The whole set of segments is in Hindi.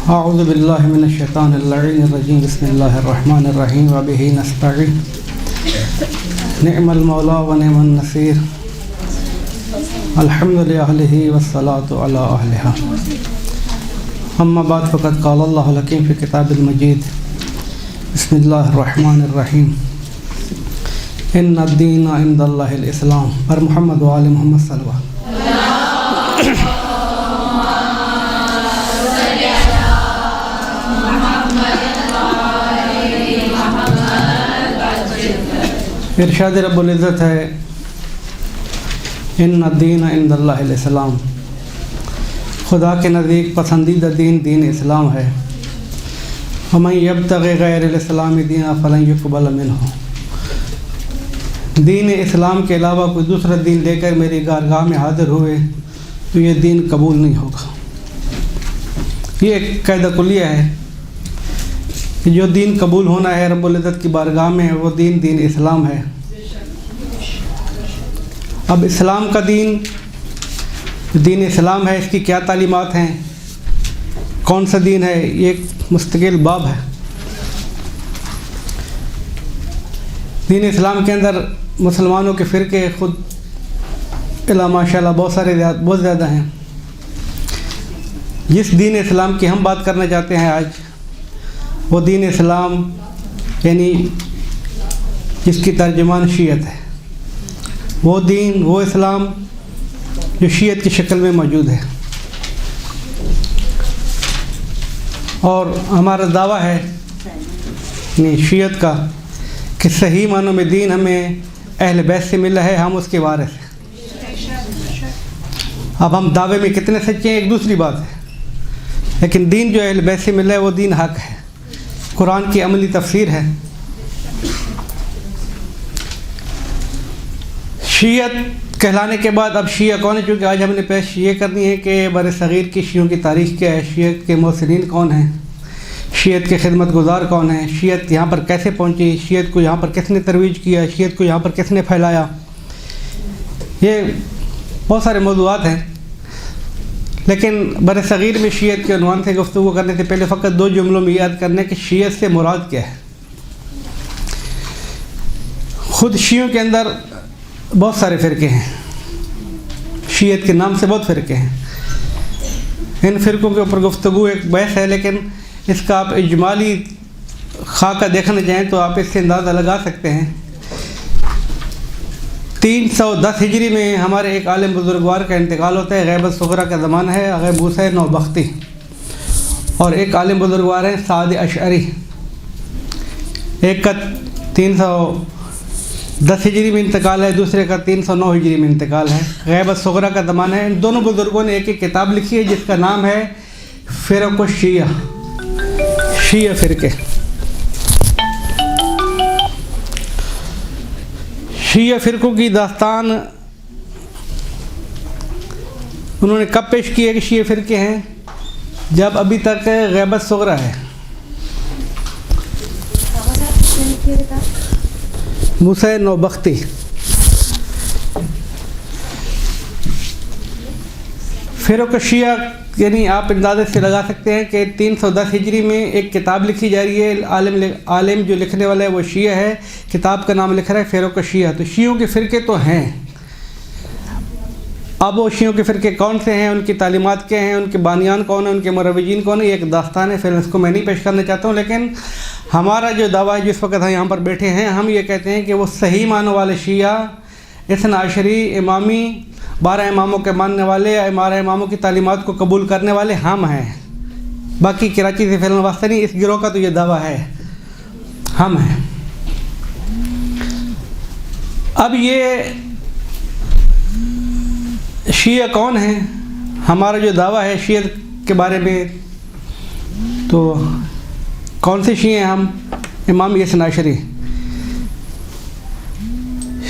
अऊज़ु बिल्लाहि मिनश शैतानिर रजीम बिस्मिल्लाहिर रहमानिर रहीम व बिही नस्तईन निअमल मौला व निअमन नसीर अल्हम्दुलिल्लाहि वस्सलातु अला अहलिहा अम्मा बाद फ़क़द क़ाल अल्लाहुल हकीम फ़ी किताबिल मजीद बिस्मिल्लाहिर रहमानिर रहीम इन्नद-दीना इंदल्लाहिल इस्लाम पर मोहम्मद व आले मोहम्मद सल्लल्लाहु इरशाद रब्बुल इज़्ज़त है इन्नद-दीन इंदल्लाहिल इस्लाम, खुदा के नज़दीक पसंदीदा दीन दीन इस्लाम है। वमन यब्तग़ि गैरल इस्लामी दीनन फलन युक़बल मिन्हु, दीन इस्लाम के अलावा कोई दूसरा दीन लेकर मेरी गारगाह में हाज़िर हुए तो ये दीन कबूल नहीं होगा। ये एक कायदा कुलिया है कि जो दीन कबूल होना है रब्बुल इज़्ज़त की बारगाह में वो दीन दीन इस्लाम है। अब इस्लाम का दीन इस्लाम है, इसकी क्या तालीमात हैं, कौन सा दीन है, ये एक मुस्तकिल बाब है। दीन इस्लाम के अंदर मुसलमानों के फ़िरके खुद इला माशाअल्लाह बहुत ज़्यादा हैं। जिस दीन इस्लाम की हम बात करना चाहते हैं आज, वो दीन इस्लाम यानी जिसकी तर्जुमान शीयत है, वो दीन वो इस्लाम जो शीयत की शक्ल में मौजूद है। और हमारा दावा है नहीं शीयत का कि सही मानों में दीन हमें अहले बैत से मिला है, हम उसके वारिस हैं। अब हम दावे में कितने सच्चे हैं एक दूसरी बात है, लेकिन दीन जो अहले बैत से मिला है वो दीन हक है, कुरान की अमली तफसीर है। शीयत कहलाने के बाद अब शिया कौन है, चूँकि आज हमने पेश ये करनी है कि बर-ए-सग़ीर की शियों की तारीख़ क्या है, शीयत के मोहसिनीन कौन हैं, शीयत के खिदमत गुज़ार कौन हैं, शीयत यहाँ पर कैसे पहुँची, शीयत को यहाँ पर किसने तरवीज किया, शीयत को यहाँ पर किसने फैलाया। ये बहुत सारे मौज़ूआत हैं, लेकिन बर-ए-सग़ीर में शीयत के उन्वान से गुफ्तगू करने से पहले फ़कत दो जुमलों में याद करने कि शीयत से मुराद क्या है। ख़ुद शियों के अंदर बहुत सारे फ़िरके हैं, शीयत के नाम से बहुत फ़िरके हैं। इन फ़िरकों के ऊपर गुफ्तगू एक बहस है, लेकिन इसका आप इजमाली खाका देखना चाहें तो आप इससे अंदाज़ा लगा सकते हैं। 310 हिजरी में हमारे एक आलिम बुजुर्गवार का इंतकाल होता है, गैबत सुग़रा का ज़माना है, गैब मूसा नौबख्ती, और एक आलिम बुजुर्गवार हैं साद अशअरी। एक का 310 हिजरी में इंतकाल है, दूसरे का 309 हिजरी में इंतकाल है, गैबत सुग़रा का ज़माना है। इन दोनों बुजुर्गों ने एक एक किताब लिखी है जिसका नाम है फ़िरक़ शिया, शिया फ़िरके। शिया फ़िरक़ों की दास्तान उन्होंने कब पेश की है कि शिया फ़िरके हैं, जब अभी तक गैबत सुग़रा है। मूसा नौबख्ती फ़िरक़ शिया यानी आप अंदाज़े से लगा सकते हैं कि 310 हिजरी में एक किताब लिखी जा रही है, आलिम जो लिखने वाला है वो शिया है, किताब का नाम लिख रहा है फ़िरक़ शिया। तो शियों के फ़िरके तो हैं। अब वो शियों के फ़िरके कौन से हैं, उनकी तालीमात क्या हैं, उनके बानियान कौन है, उनके मुरव्विजीन कौन है, ये एक दास्तान है। फिर इसको मैं नहीं पेश करना चाहता हूँ, लेकिन हमारा जो दावा है जिस वक्त हम यहाँ पर बैठे हैं, हम ये कहते हैं कि वो सही मानों वाले शिया, इस्ना अशरी, इमामी, 12 इमामों के मानने वाले, 12 इमामों की तालीमात को कबूल करने वाले हम हैं। बाकी कराची से फिलहाल वास्ता नहीं, इस गिरोह का तो ये दावा है, हम हैं। अब ये शिया कौन है, हमारा जो दावा है शियत के बारे में, तो कौन से शिया हैं हम, इमाम इस्ना अशरी।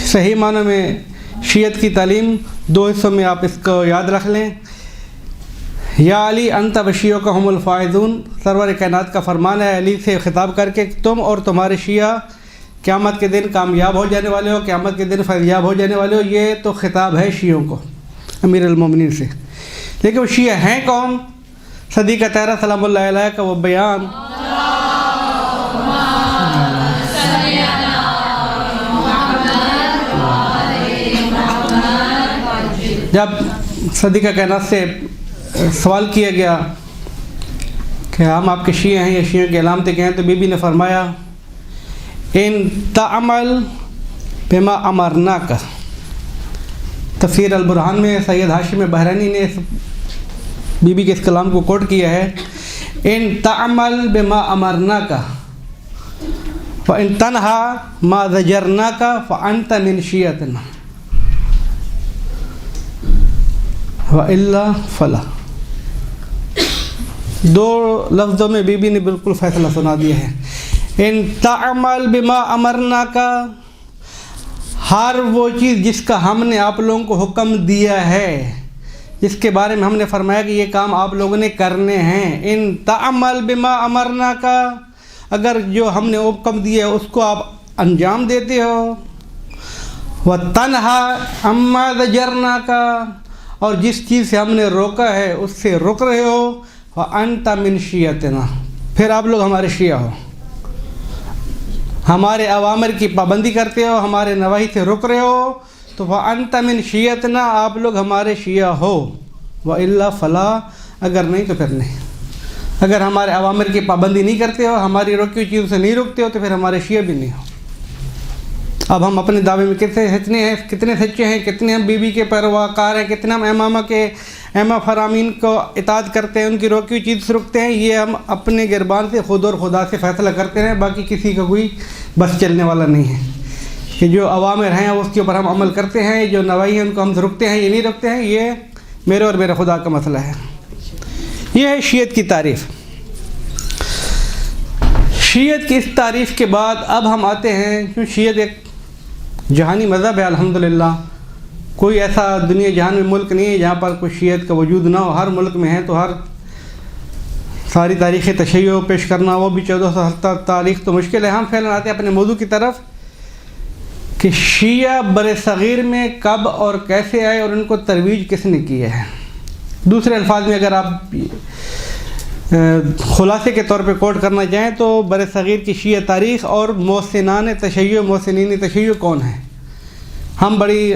सही मानों में शियत की तालीम दो हिस्सों में आप इसको याद रख लें। या अली अंत वशियों का हुमुल फ़ाइज़ून, सरवर कायनात का फरमान है अली से ख़िताब करके, तुम और तुम्हारे शिया क़यामत के दिन कामयाब हो जाने वाले हो, क़यामत के दिन फैज़याब हो जाने वाले हो। ये तो ख़िताब है शियों को, अमीर अल मोमिनीन से। लेकिन वो शिया हैं कौन, सदी का तेरा सलामुल्लाह अलैह का वो बयान, जब सदी का कायनात से सवाल किया गया कि हम आपके शिये हैं या शियों की अलामतें क्या हैं, तो बीबी ने फरमाया इन तामल बिमा अमरना का। तफसीर अल बुरहान में सैयद हाशिम बहरानी ने बीबी के इस कलाम को कोट किया है, इन तामल बिमा अमरना का व इन तनहा मा ज़जरना का फ़अंत मिन शियतना व इल्ला फला। दो लफ्ज़ों में बीबी ने बिल्कुल फ़ैसला सुना दिया है। इन तामल बिमा अमरना का, हर वो चीज़ जिसका हमने आप लोगों को हुक्म दिया है, जिसके बारे में हमने फरमाया कि ये काम आप लोगों ने करने हैं। इन तामल बिमा अमरना का, अगर जो हमने हुक्म दिया है उसको आप अंजाम देते हो। व तनहा अम्मा ज़जरना का, और जिस चीज़ से हमने रोका है उससे रुक रहे हो। व अंत मिन शियतना, फिर आप लोग हमारे शिया हो, हमारे अवामिर की पाबंदी करते हो, हमारे नवाही से रुक रहे हो, तो व अंत मिन शियतना, आप लोग हमारे शिया हो। व इल्ला फला, अगर नहीं तो फिर नहीं। अगर हमारे अवामिर की पाबंदी नहीं करते हो, हमारी रोकी हुई चीज़ों से नहीं रुकते हो, तो फिर हमारे शिया भी नहीं हो। अब हम अपने दावे में कितने सच्चे हैं, कितने हम बीबी के पैरवाकार हैं, कितने हम इमाम फरामीन को इताअत करते हैं, उनकी रोकी हुई चीज़ से रुकते हैं, ये हम अपने गिरबान से खुद और खुदा से फ़ैसला करते हैं। बाकी किसी का कोई बस चलने वाला नहीं है कि जो अवामिर हैं उसके ऊपर हम अमल करते हैं, जो नवाही हैं उनको हम रुकते हैं, ये नहीं रुकते हैं। ये मेरे और मेरे खुदा का मसला है। ये है शीयत की तारीफ़। शीयत की इस तारीफ़ के बाद अब हम आते हैं, क्यों शीयत एक जहानी मज़हब है अल्हम्दुलिल्लाह। कोई ऐसा दुनिया जहान में मुल्क नहीं है जहाँ पर कोई शीयत का वजूद ना हो। हर मुल्क में है, तो हर सारी तारीख़ तशय्यो पेश करना, वो भी 1470 तारीख़ तो मुश्किल है। हम फैलन आते हैं अपने मौजू की तरफ कि शिया बर सग़ीर में कब और कैसे आए और उनको तरवीज किसने की है। दूसरे अल्फाज में अगर आप खुलासे के तौर पे कोट करना चाहें तो बर सग़ीर की शिया तारीख़ और मोहसिनान तशय्यो, मोहसिनीन तशय्यो कौन है, हम बड़ी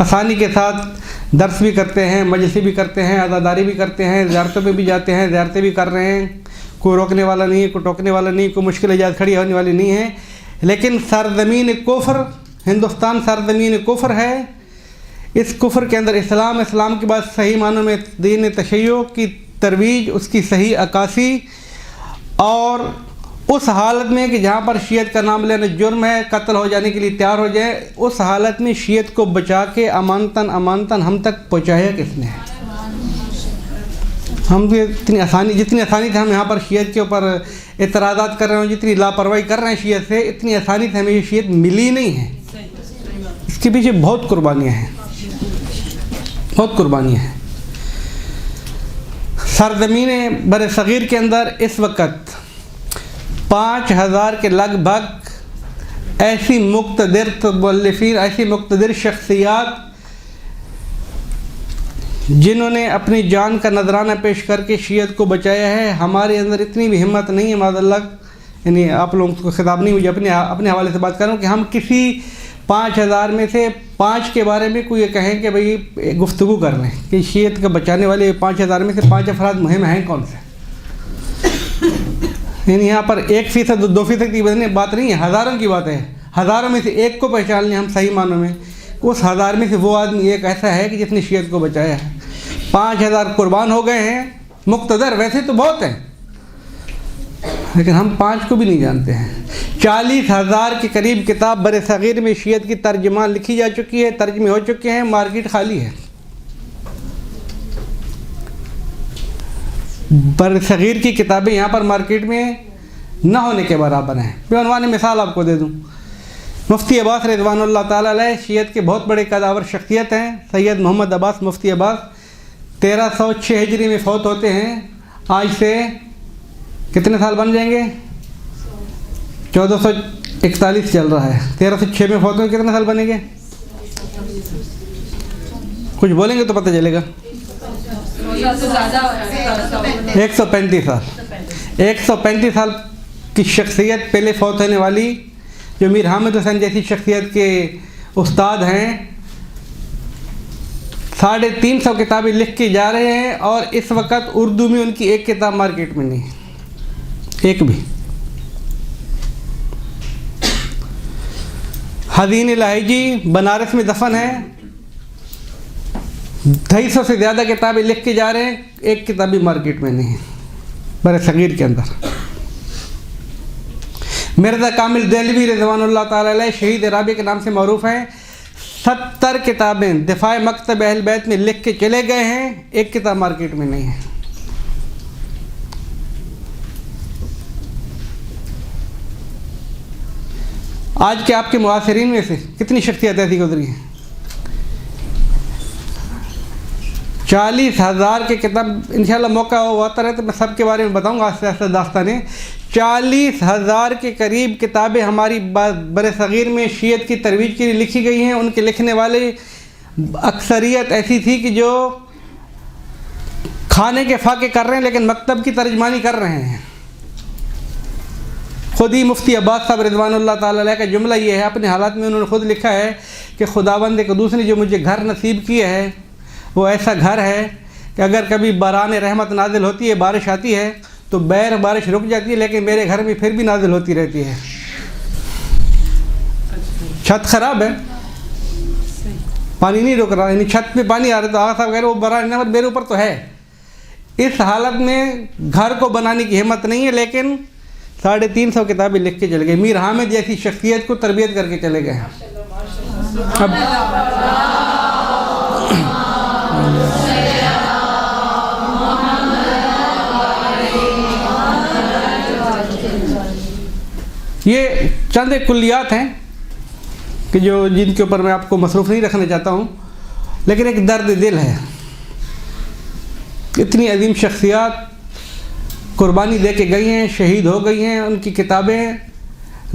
आसानी के साथ दर्स भी करते हैं, मजलिस भी करते हैं, अज़ादारी भी करते हैं, ज़ियारतों पे भी जाते हैं, ज़ियारतें भी कर रहे हैं। कोई रोकने वाला नहीं है, कोई टोकने वाला नहीं, कोई मुश्किल इजाज़ खड़ी होने वाली नहीं है। लेकिन सरज़मीन कुफ्र, हिंदुस्तान सरज़मीन कुफ्र है। इस कुफ्र के अंदर इस्लाम के बाद सही मानों में दीन तशय्यो की तरवीज, उसकी सही अक्कासी, और उस हालत में कि जहाँ पर शीयत का नाम लेना जुर्म है, कत्ल हो जाने के लिए तैयार हो जाए, उस हालत में शीयत को बचा के अमानतन हम तक पहुँचाया किसने है। हम जितनी आसानी से हम यहाँ पर शीयत के ऊपर एतराज़ात कर रहे हैं, जितनी लापरवाही कर रहे हैं शीयत से, इतनी आसानी से हमें ये शीयत मिली नहीं है। इसके पीछे बहुत कुर्बानियाँ हैं, बहुत कुर्बानियाँ हैं। सरज़मीन बर सग़ीर के अंदर इस वक्त 5000 के लगभग ऐसी मुक़्तदिर मुअल्लिफ़ीन, ऐसी मुक़्तदिर शख्सियात जिन्होंने अपनी जान का नजराना पेश करके शीयत को बचाया है। हमारे अंदर इतनी भी हिम्मत नहीं है माज़अल्लाह, यानी आप लोगों को खिताब नहीं, मुझे अपने हवाले से बात कर रहा हूँ कि हम किसी 5000 में से 5 के बारे में कोई ये कहें कि भाई गुफ्तगू कर लें कि शीयत को बचाने वाले 5000 में से 5 अफराद मुहिम हैं कौन से। यानी यहाँ पर 1% 2% की बात नहीं है, हज़ारों की बात है। हज़ारों में से एक को पहचान लें हम सही मानों में, उस 1000 में से वो आदमी एक ऐसा है कि जिसने शीयत को बचाया है। 5000 कुर्बान हो गए हैं, मुक़्तदर वैसे तो बहुत हैं, लेकिन हम 5 को भी नहीं जानते हैं। 40,000 के करीब किताब बर सग़ीर में शीयत की तर्जुमा लिखी जा चुकी है, तर्जमे हो चुके हैं, मार्केट खाली है। बर सग़ीर की किताबें यहाँ पर मार्केट में न होने के बराबर हैं। बेअनवानी मिसाल आपको दे दूँ, मुफ्ती अब्बास रिज़वानुल्लाह ताला अलैह शीयत के बहुत बड़े कदावर शख्सियत हैं। सैयद मोहम्मद अब्बास मुफ्ती अब्बास 1306 हिजरी में फ़ौत होते हैं। आज से कितने साल बन जाएंगे? 1441 चल रहा है, 1306 में फ़ौत हुए, कितने साल बनेंगे? कुछ बोलेंगे तो पता चलेगा। 135 साल। 135 साल की शख्सियत पहले फौत होने वाली, जो मीर हामिद हुसैन जैसी शख्सियत के उस्ताद हैं, 350 किताबें लिख के जा रहे हैं और इस वक्त उर्दू में उनकी एक किताब मार्केट में नहीं है, एक भी। हज़ीन लाहिजी बनारस में दफन है, 250 से ज़्यादा किताबें लिख के जा रहे हैं, एक किताब भी मार्केट में नहीं है बड़े सगीर के अंदर। मिर्ज़ा कामिल देलवी रिज़वानुल्लाह ताला अलैह शहीद राबी के नाम से मरूफ़ हैं, 70 किताबें दिफ़ा मकतब अहल बैत में लिख के चले गए हैं, एक किताब मार्केट में नहीं है। आज के आपके मुआसिरीन में से कितनी शख्सियत ऐसी गुजरी हैं? 40,000 के किताब, इंशाल्लाह मौका होता रहे तो मैं सब के बारे में बताऊंगा आस्ते आस्ते दास्तानें। 40,000 के करीब किताबें हमारी बरे सग़ीर में शीयत की तरवीज के लिए लिखी गई हैं। उनके लिखने वाले अक्सरियत ऐसी थी कि जो खाने के फाके कर रहे हैं लेकिन मकतब की तर्जमानी कर रहे हैं। खुद ही मुफ्ती अब्बास साहब रिज़वानुल्लाह ताला अलैह का जुमला ये है, अपने हालात में उन्होंने खुद लिखा है कि खुदावंद क़ुद्दूस ने जो मुझे घर नसीब किया है वो ऐसा घर है कि अगर कभी बारान रहमत नाजिल होती है, बारिश आती है तो बारिश रुक जाती है, लेकिन मेरे घर में फिर भी नाजिल होती रहती है। छत ख़राब है, पानी नहीं रुक रहा, यानी छत पे पानी आ रहा है तो आगा साहब कह रहे वो बारान रहमत मेरे ऊपर तो है। इस हालत में घर को बनाने की हिम्मत नहीं है, लेकिन 350 किताबें लिख के चले गए। मीर हामिद जैसी शख्सियत को तरबियत करके चले गए। अब ये चंद एक कुल्लियात हैं कि जिनके ऊपर मैं आपको मसरूफ़ नहीं रखना चाहता हूँ, लेकिन एक दर्द दिल है। इतनी अजीम शख्सियात कुर्बानी दे के गई हैं, शहीद हो गई हैं, उनकी किताबें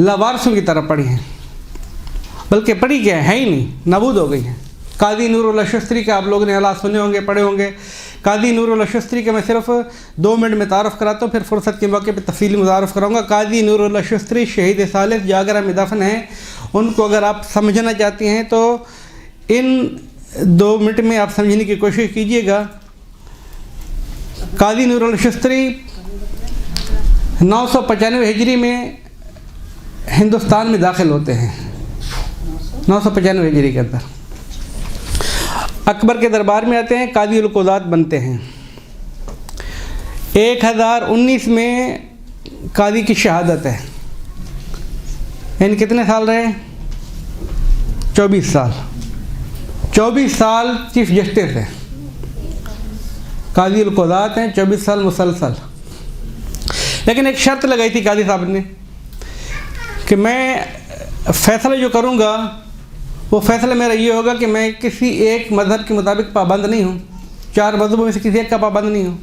लावारसों की तरह पढ़ी हैं, बल्कि पढ़ी क्या है ही नहीं, नाबूद हो गई हैं। काजी नूरुल अशस्त्री का आप लोगों ने हालात सुने होंगे, पढ़े होंगे। काजी नूरुल अशस्त्री का मैं सिर्फ 2 मिनट में तारुफ़ कराता हूँ, फिर फुर्सत के मौके पर तफसीली मुतारफ़ कराऊँगा। काजी नूरुल अशस्त्री शहीद सालिस जागरा में दफन हैं। उनको अगर आप समझना चाहती हैं तो इन 2 मिनट में आप समझने की कोशिश कीजिएगा। काजी नूरुल अशस्त्री 995 हिजरी में हिंदुस्तान में दाखिल होते हैं, 995 हिजरी के अंदर अकबर के दरबार में आते हैं, काजी उल क़ुज़ात बनते हैं। 1019 में काजी की शहादत है। यानी कितने साल रहे? 24 साल। 24 साल चीफ जस्टिस है, काजी उल क़ुज़ात हैं, 24 साल मुसलसल। लेकिन एक शर्त लगाई थी काजी साहब ने कि मैं फ़ैसला जो करूँगा वो फ़ैसला मेरा ये होगा कि मैं किसी एक मज़हब के मुताबिक पाबंद नहीं हूँ, 4 मज़हबों में से किसी एक का पाबंद नहीं हूँ।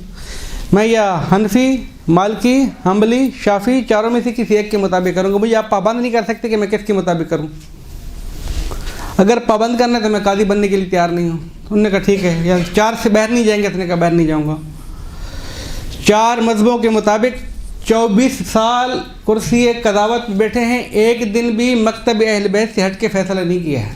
मैं या हनफी, मालिकी, हम्बली, शाफ़ी, चारों में से किसी एक के मुताबिक करूँगा। मुझे आप पाबंद नहीं कर सकते कि मैं किसके मुताबिक करूँ। अगर पाबंद करना है तो मैं काजी बनने के लिए तैयार नहीं हूँ। उन्होंने कहा ठीक है, या 4 से बाहर नहीं जाएंगे? उसने कहा बाहर नहीं जाऊँगा। 4 मज़हबों के मुताबिक 24 साल कुर्सी क़ज़ावत बैठे हैं, एक दिन भी मकतब अहल बैत से हट के फ़ैसला नहीं किया है।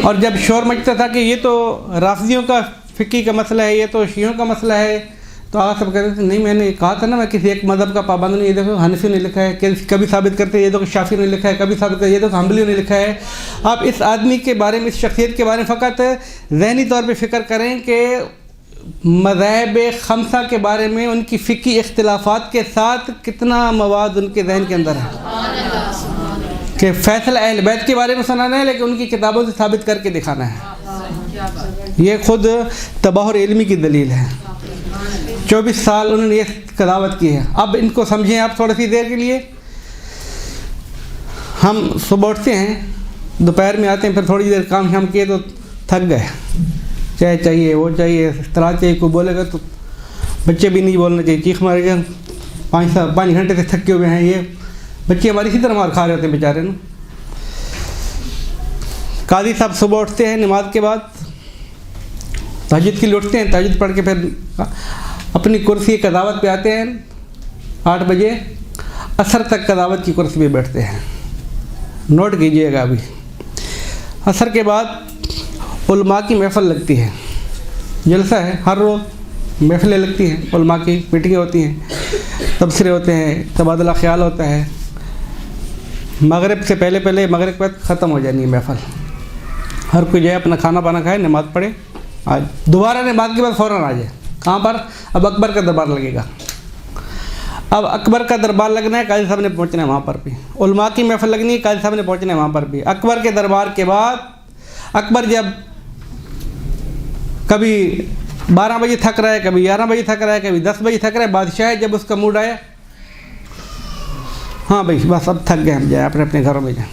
और जब शोर मचता था कि ये तो राफ़िदियों का फ़िक़ी का मसला है, ये तो शियों का मसला है, तो आगे सब कहते थे नहीं, मैंने कहा था ना मैं किसी एक मज़हब का पाबंद नहीं। ये देखो हनफी ने लिखा है, कभी साबित करते ये देखो शाफ़ी ने लिखा है, कभी साबित करते ये देखो हम्बली ने लिखा है। आप इस आदमी के बारे में, इस शख्सियत के बारे में फ़कत ज़हनी तौर पे फ़िक्र करें कि मज़ाहिब खमसा के बारे में उनकी फ़िक़ी इख्तिलाफ़ात के साथ कितना मवाद उनके जहन के अंदर है कि फ़ैसला अहल बैत के बारे में सुनाना है, लेकिन उनकी किताबों से साबित करके दिखाना है। ये ख़ुद तबाहुर इल्मी की दलील है। 24 साल उन्होंने ये क़ज़ावत की है। अब इनको समझें आप थोड़ी सी देर के लिए। हम सुबह उठते हैं, दोपहर में आते हैं, फिर थोड़ी देर काम शाम किए तो थक गए, चाय चाहिए, वो चाहिए, इस तरह चाहिए। कोई बोलेगा तो बच्चे भी नहीं बोलना चाहिए, चीख मारेगा, 5 घंटे से थके हुए हैं, ये बच्चे हमारी इसी तरह मार खा रहे होते हैं बेचारे ना। काजी साहब सुबह उठते हैं, नमाज के बाद तहज्जुद के लिए उठते हैं, तहज्जुद पढ़ के फिर अपनी कुर्सी कदावत पे आते हैं 8 बजे, असर तक कदावत की कुर्सी पे बैठते हैं। नोट कीजिएगा अभी। असर के बाद उलमा की महफ़िल लगती है, जलसा है, हर रोज़ महफ़िलें लगती हैं, उलमा की मीटिंगें होती हैं, तबसरे होते हैं, तबादला ख्याल होता है। मगरिब से पहले पहले, मगरिब के बाद ख़त्म हो जानी है महफ़िल। हर कोई जाए अपना खाना पाना खाए, नमाज़ पढ़े, आज दोबारा नमाज के बाद फ़ौरन आ जाए। कहाँ पर? अब अकबर का दरबार लगेगा। अब अकबर का दरबार लगना है, काजी साहब ने पहुँचना है वहाँ पर भी। उलमा की महफ़िल लगनी है, काजी साहब ने पहुँचना है वहाँ पर भी। अकबर के दरबार के बाद अकबर जब कभी 12 बजे थक रहा है, कभी 11 बजे थक रहा है, कभी 10 बजे थक रहा है, बादशाह जब उसका मूड आया, हाँ भाई बस अब थक गए, हम जाए अपने अपने घरों में जाए।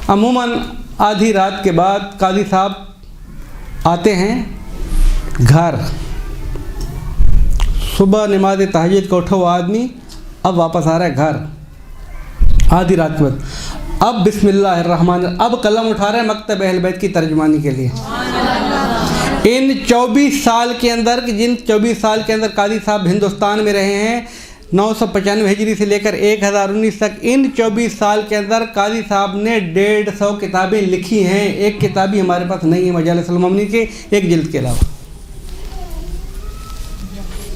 अमूमन आधी रात के बाद काजी साहब आते हैं घर। सुबह नमाज तहज्जुद का उठा हुआ आदमी अब वापस आ रहा है घर आधी रात के बाद। अब बिस्मिल्लाहिर्रहमान, अब कलम उठा रहे हैं मकतब अहल बैत की तर्जुमानी के लिए। इन 24 साल के अंदर, जिन 24 साल के अंदर काजी साहब हिंदुस्तान में रहे हैं, 995 हिजरी से लेकर 1019 तक, इन 24 साल के अंदर काजी साहब ने 150 किताबें लिखी हैं। एक किताब भी हमारे पास नहीं है मजालिस ममनी के एक जिल्द के अलावा।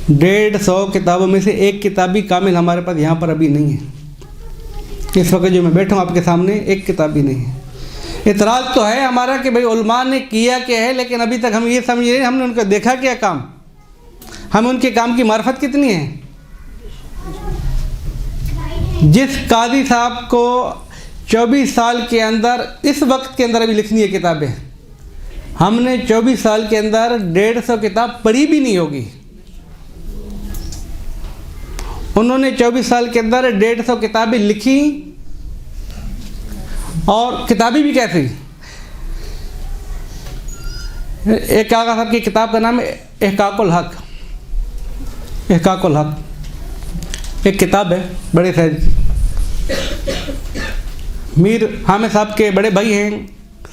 150 किताबों में से एक किताब भी कामिल हमारे पास यहाँ पर अभी नहीं है। इस वक्त जो मैं बैठा हूँ आपके सामने, एक किताब भी नहीं है। इतराज़ तो है हमारा कि भाई उलमा ने किया क्या है, लेकिन अभी तक हम ये समझ रहे हैं हमने उनका देखा क्या काम, हमें उनके काम की मार्फत कितनी है। जिस काजी साहब को 24 साल के अंदर, इस वक्त के अंदर अभी लिखनी है किताबें, हमने 24 साल के अंदर 150 किताब पढ़ी भी नहीं होगी। उन्होंने 24 साल के अंदर 150 किताबें लिखी, और किताबें भी कैसी। एक आगा साहब की किताब का नाम है इहकाकुल हक। इहकाकुल हक एक किताब है बड़े साइज। मीर हामिद साहब के बड़े भाई हैं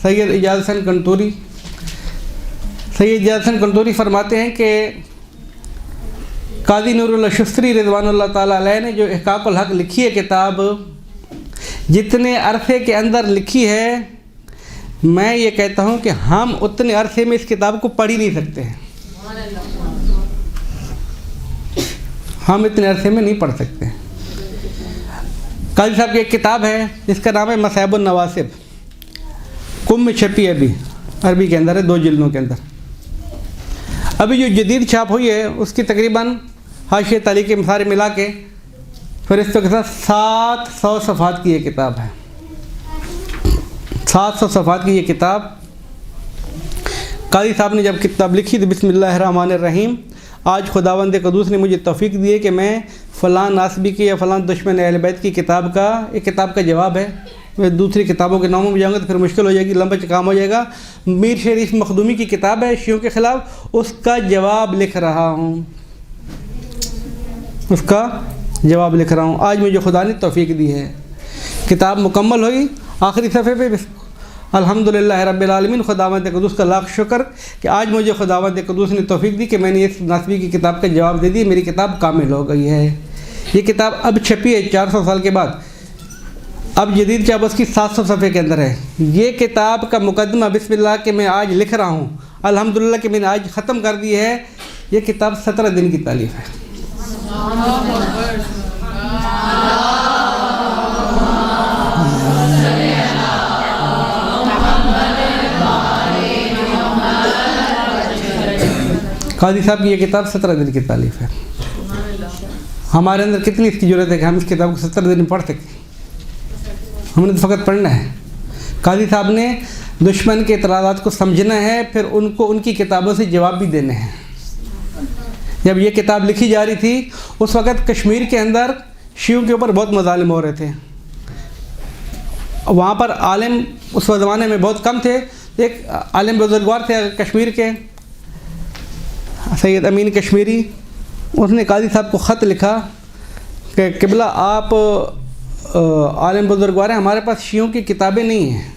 सैयद इजाज़ हसन कंटूरी। सैयद इजाज़ हसन कंटूरी फरमाते हैं कि काजी नूरुल्लाह शुस्त्री रिज़वानुल्लाह ताला अलैह ने जो इहकाकुल हक लिखी है किताब, जितने अरसे के अंदर लिखी है, मैं ये कहता हूँ कि हम उतने अरसे में इस किताब को पढ़ ही नहीं सकते हैं। हम इतने अरसे में नहीं पढ़ सकते। काजी साहब की एक किताब है जिसका नाम है मसाइबुन नवासिब, कुम में छपी है, अभी अरबी के अंदर है, 2 जिल्दों के अंदर। अभी जो जदीद छाप हुई है उसकी तकरीबन हाशिया तारीख के सारे मिला के फरिश्तों के साथ 700 सफ़हात की ये किताब है। 700 सफ़हात की ये किताब काजी साहब ने जब किताब लिखी थी बिस्मिल्लाहिर्रहमानिर्रहीम, आज खुदावंद क़ुद्दूस ने मुझे तौफ़ीक दी है कि मैं फ़लाँ नासबी की या फ़लाँ दुश्मन अहल बैत की किताब का, एक किताब का जवाब है। मैं दूसरी किताबों के नामों में जाऊँगा तो फिर मुश्किल हो जाएगी, लंबा काम हो जाएगा। मीर शरीफ मखदूमी की किताब है शियों के ख़िलाफ़, उसका जवाब लिख रहा हूँ, उसका जवाब लिख रहा हूँ। आज मुझे खुदा ने तौफ़ीक दी है। किताब मुकम्मल हुई, आखिरी सफ़े पे अल्हम्दुलिल्लाह रब्बिल आलमीन, खुदावंद क़ुद्दूस का लाख शुक्र कि आज मुझे खुदावंद क़ुद्दूस ने तौफ़ीक दी कि मैंने इस नासबी की किताब का जवाब दे दिया, मेरी किताब कामिल हो गई है। ये किताब अब छपी है 400 साल के बाद, अब जदीद चाप उसकी 700 सफ़े के अंदर है। ये किताब का मुकदमा बिस्मिल्लाह के मैं आज लिख रहा हूँ, अल्हम्दुलिल्लाह कि मैंने आज ख़त्म कर दी है। ये किताब 17 दिन की तालीफ़ है। काजी साहब की ये किताब 17 दिन की तालीफ़ है। हमारे अंदर कितनी इसकी ज़रूरत है कि हम इस किताब को 17 दिन में पढ़ सकें। हमने तो फ़कत पढ़ना है। काजी साहब ने दुश्मन के इतराज़ात को समझना है, फिर उनको उनकी किताबों से जवाब भी देने हैं। जब ये किताब लिखी जा रही थी उस वक़्त कश्मीर के अंदर शियों के ऊपर बहुत मज़ालिम हो रहे थे। वहाँ पर आलिम उस ज़माने में बहुत कम थे। एक आलिम बुजुर्गवार थे कश्मीर के, सैयद अमीन कश्मीरी, उसने काजी साहब को ख़त लिखा कि क़िबला आप आलिम बुजुर्गवार हैं, हमारे पास शियों की किताबें नहीं हैं।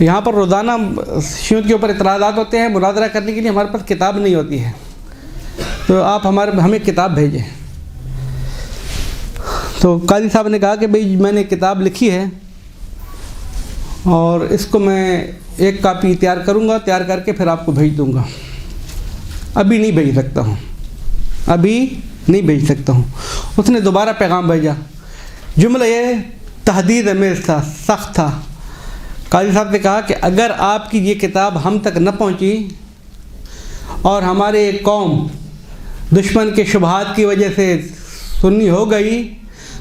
यहाँ पर रोज़ाना शियों के ऊपर इतराज़ात होते हैं, मुनाज़रा करने के लिए हमारे पास किताब नहीं होती है, तो आप हमें किताब भेजें। तो काजी साहब ने कहा कि भाई मैंने किताब लिखी है और इसको मैं एक कापी तैयार करूँगा, तैयार करके फिर आपको भेज दूँगा। अभी नहीं भेज सकता हूँ, अभी नहीं भेज सकता हूँ। उसने दोबारा पैगाम भेजा। जुमला ये तहदीद अमेज़ था, सख्त था। काजी साहब ने कहा कि अगर आपकी ये किताब हम तक न पहुँची और हमारे कौम दुश्मन के शुबहात की वजह से सुन्नी हो गई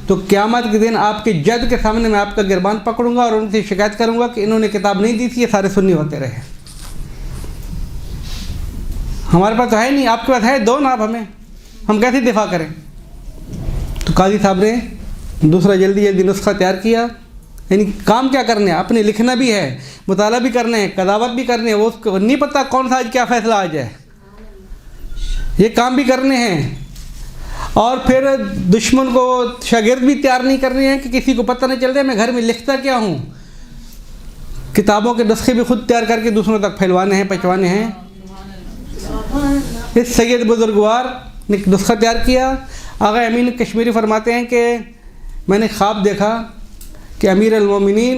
तो क़यामत के दिन आपके जज के सामने मैं आपका गिरबान पकड़ूंगा और उनसे शिकायत करूंगा कि इन्होंने किताब नहीं दी थी, ये सारे सुन्नी होते रहे। हमारे पास तो है नहीं, आपके पास है, दो ना आप हमें, हम कैसे दिफा करें। तो काजी साहब ने दूसरा जल्दी नुस्खा तैयार किया। यानी काम क्या करने हैं, अपने लिखना भी है, मुताला भी करने हैं, कदावत भी करने हैं, वो उसको नहीं पता कौन सा आज क्या फ़ैसला आ जाए, ये काम भी करने हैं। और फिर दुश्मन को शागिर्द भी तैयार नहीं करने हैं कि किसी को पता नहीं चल रहा मैं घर में लिखता क्या हूँ। किताबों के नुस्खे भी खुद तैयार करके दूसरों तक फैलवाने हैं, पहुँचवाने हैं। इस सैयद बुजुर्गवार ने नुस्खा तैयार किया। आगा अमीन कश्मीरी फरमाते हैं कि मैंने ख्वाब देखा कि अमीर अल-मोमिनीन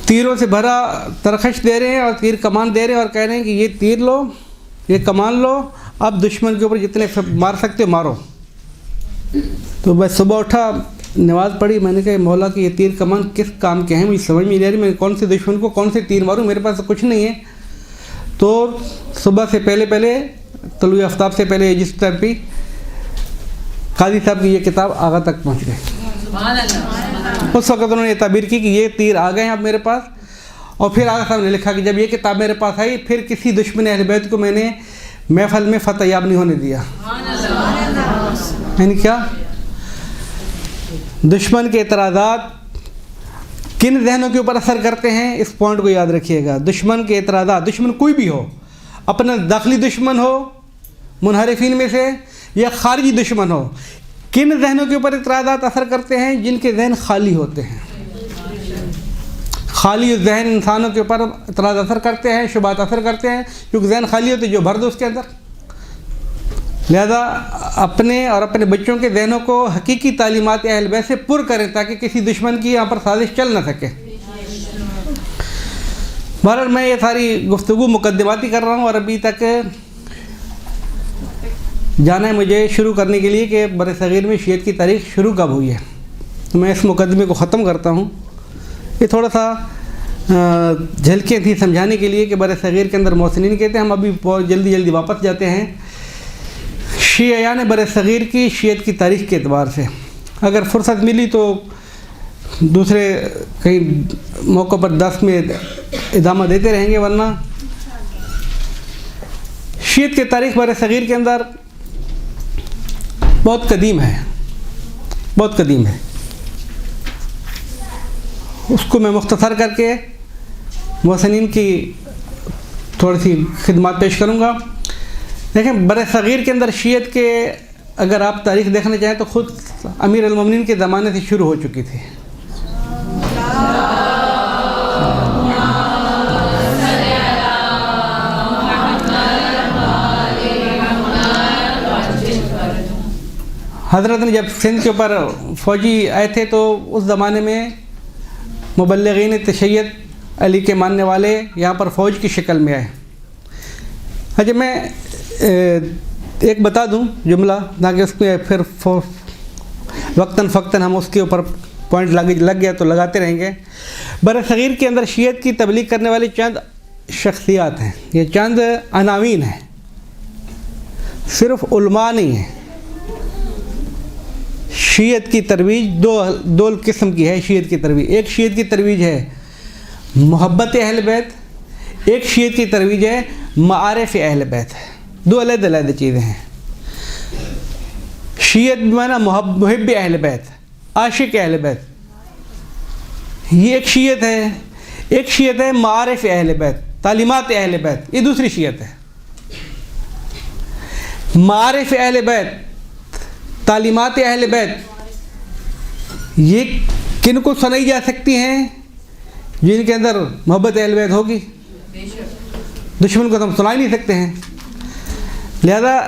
तीरों से भरा तरकश दे रहे हैं और तीर कमान दे रहे हैं और कह रहे हैं कि ये तीर लो, ये कमान लो, अब दुश्मन के ऊपर जितने मार सकते हो मारो। तो मैं सुबह उठा, नमाज़ पढ़ी, मैंने कहा मौला कि ये तीर कमान किस काम के हैं, मुझे समझ में नहीं आ रही, मैं कौन से दुश्मन को कौन से तीर मारूं, मेरे पास तो कुछ नहीं है। तो सुबह से पहले तलुए आफ्ताब से पहले जिस टाइम भी काजी साहब की ये किताब आगा तक पहुँच गई। उस वक्त उन्होंने ये ताबीर की कि ये तीर आ गए हैं अब मेरे पास। और फिर आगा साहब ने लिखा कि जब ये किताब मेरे पास आई फिर किसी दुश्मन अहले बैत को मैंने महफल में फतह याब नहीं होने दिया। यानी क्या, दुश्मन के एतराज़ात किन जहनों के ऊपर असर करते हैं, इस पॉइंट को याद रखिएगा। दुश्मन के एतराज़ात, दुश्मन कोई भी हो, अपना दाखिली दुश्मन हो मुनहरिफीन में से या खारजी दुश्मन हो, किन जहनों के ऊपर इतराज़ात असर करते हैं, जिनके जहन खाली होते हैं। खाली जहन इंसानों के ऊपर इतराज़ असर करते हैं, शुबात असर करते हैं, क्योंकि जहन खाली होते जो भर दो उसके अंदर। लिहाजा अपने और अपने बच्चों के जहनों को हकीकी तालीमात अहल बैत से पुर करें ताकि किसी दुश्मन की यहाँ पर साजिश चल ना सके। बहरहाल मैं ये सारी गुफ्तगू मुकद्दमाती कर रहा हूँ और अभी तक जाना है मुझे शुरू करने के लिए कि बरसगीर में शियत की तारीख़ शुरू कब हुई है। तो मैं इस मुकदमे को ख़त्म करता हूँ। ये थोड़ा सा झलकियाँ थी समझाने के लिए कि बरसगीर के अंदर मोहसिनीन कहते हैं। हम अभी बहुत जल्दी वापस जाते हैं शियायान बरसगीर की शियत की तारीख़ के एतबार से। अगर फ़ुर्सत मिली तो दूसरे कई मौक़ों पर 10 में इदामा देते रहेंगे, वरना शियत की तारीख़ बरसगीर के अंदर बहुत कदीम है, बहुत कदीम है। उसको मैं मुख्तसर करके मोहसिनीन की थोड़ी सी खिदमत पेश करूँगा। देखें, बरसगीर के अंदर शियत के अगर आप तारीख़ देखना चाहें तो ख़ुद अमीर अल-मोमिनीन के ज़माने से शुरू हो चुकी थी। हज़रत ने जब सिंध के ऊपर फ़ौजी आए थे तो उस ज़माने में मुबल्लिगीन तशय्युद अली के मानने वाले यहाँ पर फ़ौज की शक्ल में आए। अच्छा, मैं एक बता दूँ जुमला ताकि उसमें फिर वक्तन फ़क्तन हम उसके ऊपर पॉइंट लग गया तो लगाते रहेंगे। बरसगीर के अंदर शियत की तबलीग करने वाली चंद शख्सियात हैं, ये चंद अनावीन हैं, सिर्फ़ उलमा नहीं हैं। शियत की तरवीज दो किस्म की है। शियत की तरवीज, एक शियत की तरवीज है मोहब्बत अहल बैत, एक शियत की तरवीज है मारिफ अहल बैत। दो अलग-अलग चीज़ें हैं। शियत माना मुहिब अहल बैत, आशिक अहल बैत, ये एक शियत है। एक शियत है मारिफ अहले बैत, तालीमात अहले बैत, ये दूसरी शियत है। मारिफ अहले बैत, तालीमात अहले बैत, ये किन को सुनाई जा सकती हैं? जिनके अंदर मोहब्बत अहले बैत होगी। दुश्मन को तो हम सुना ही नहीं सकते हैं। लिहाजा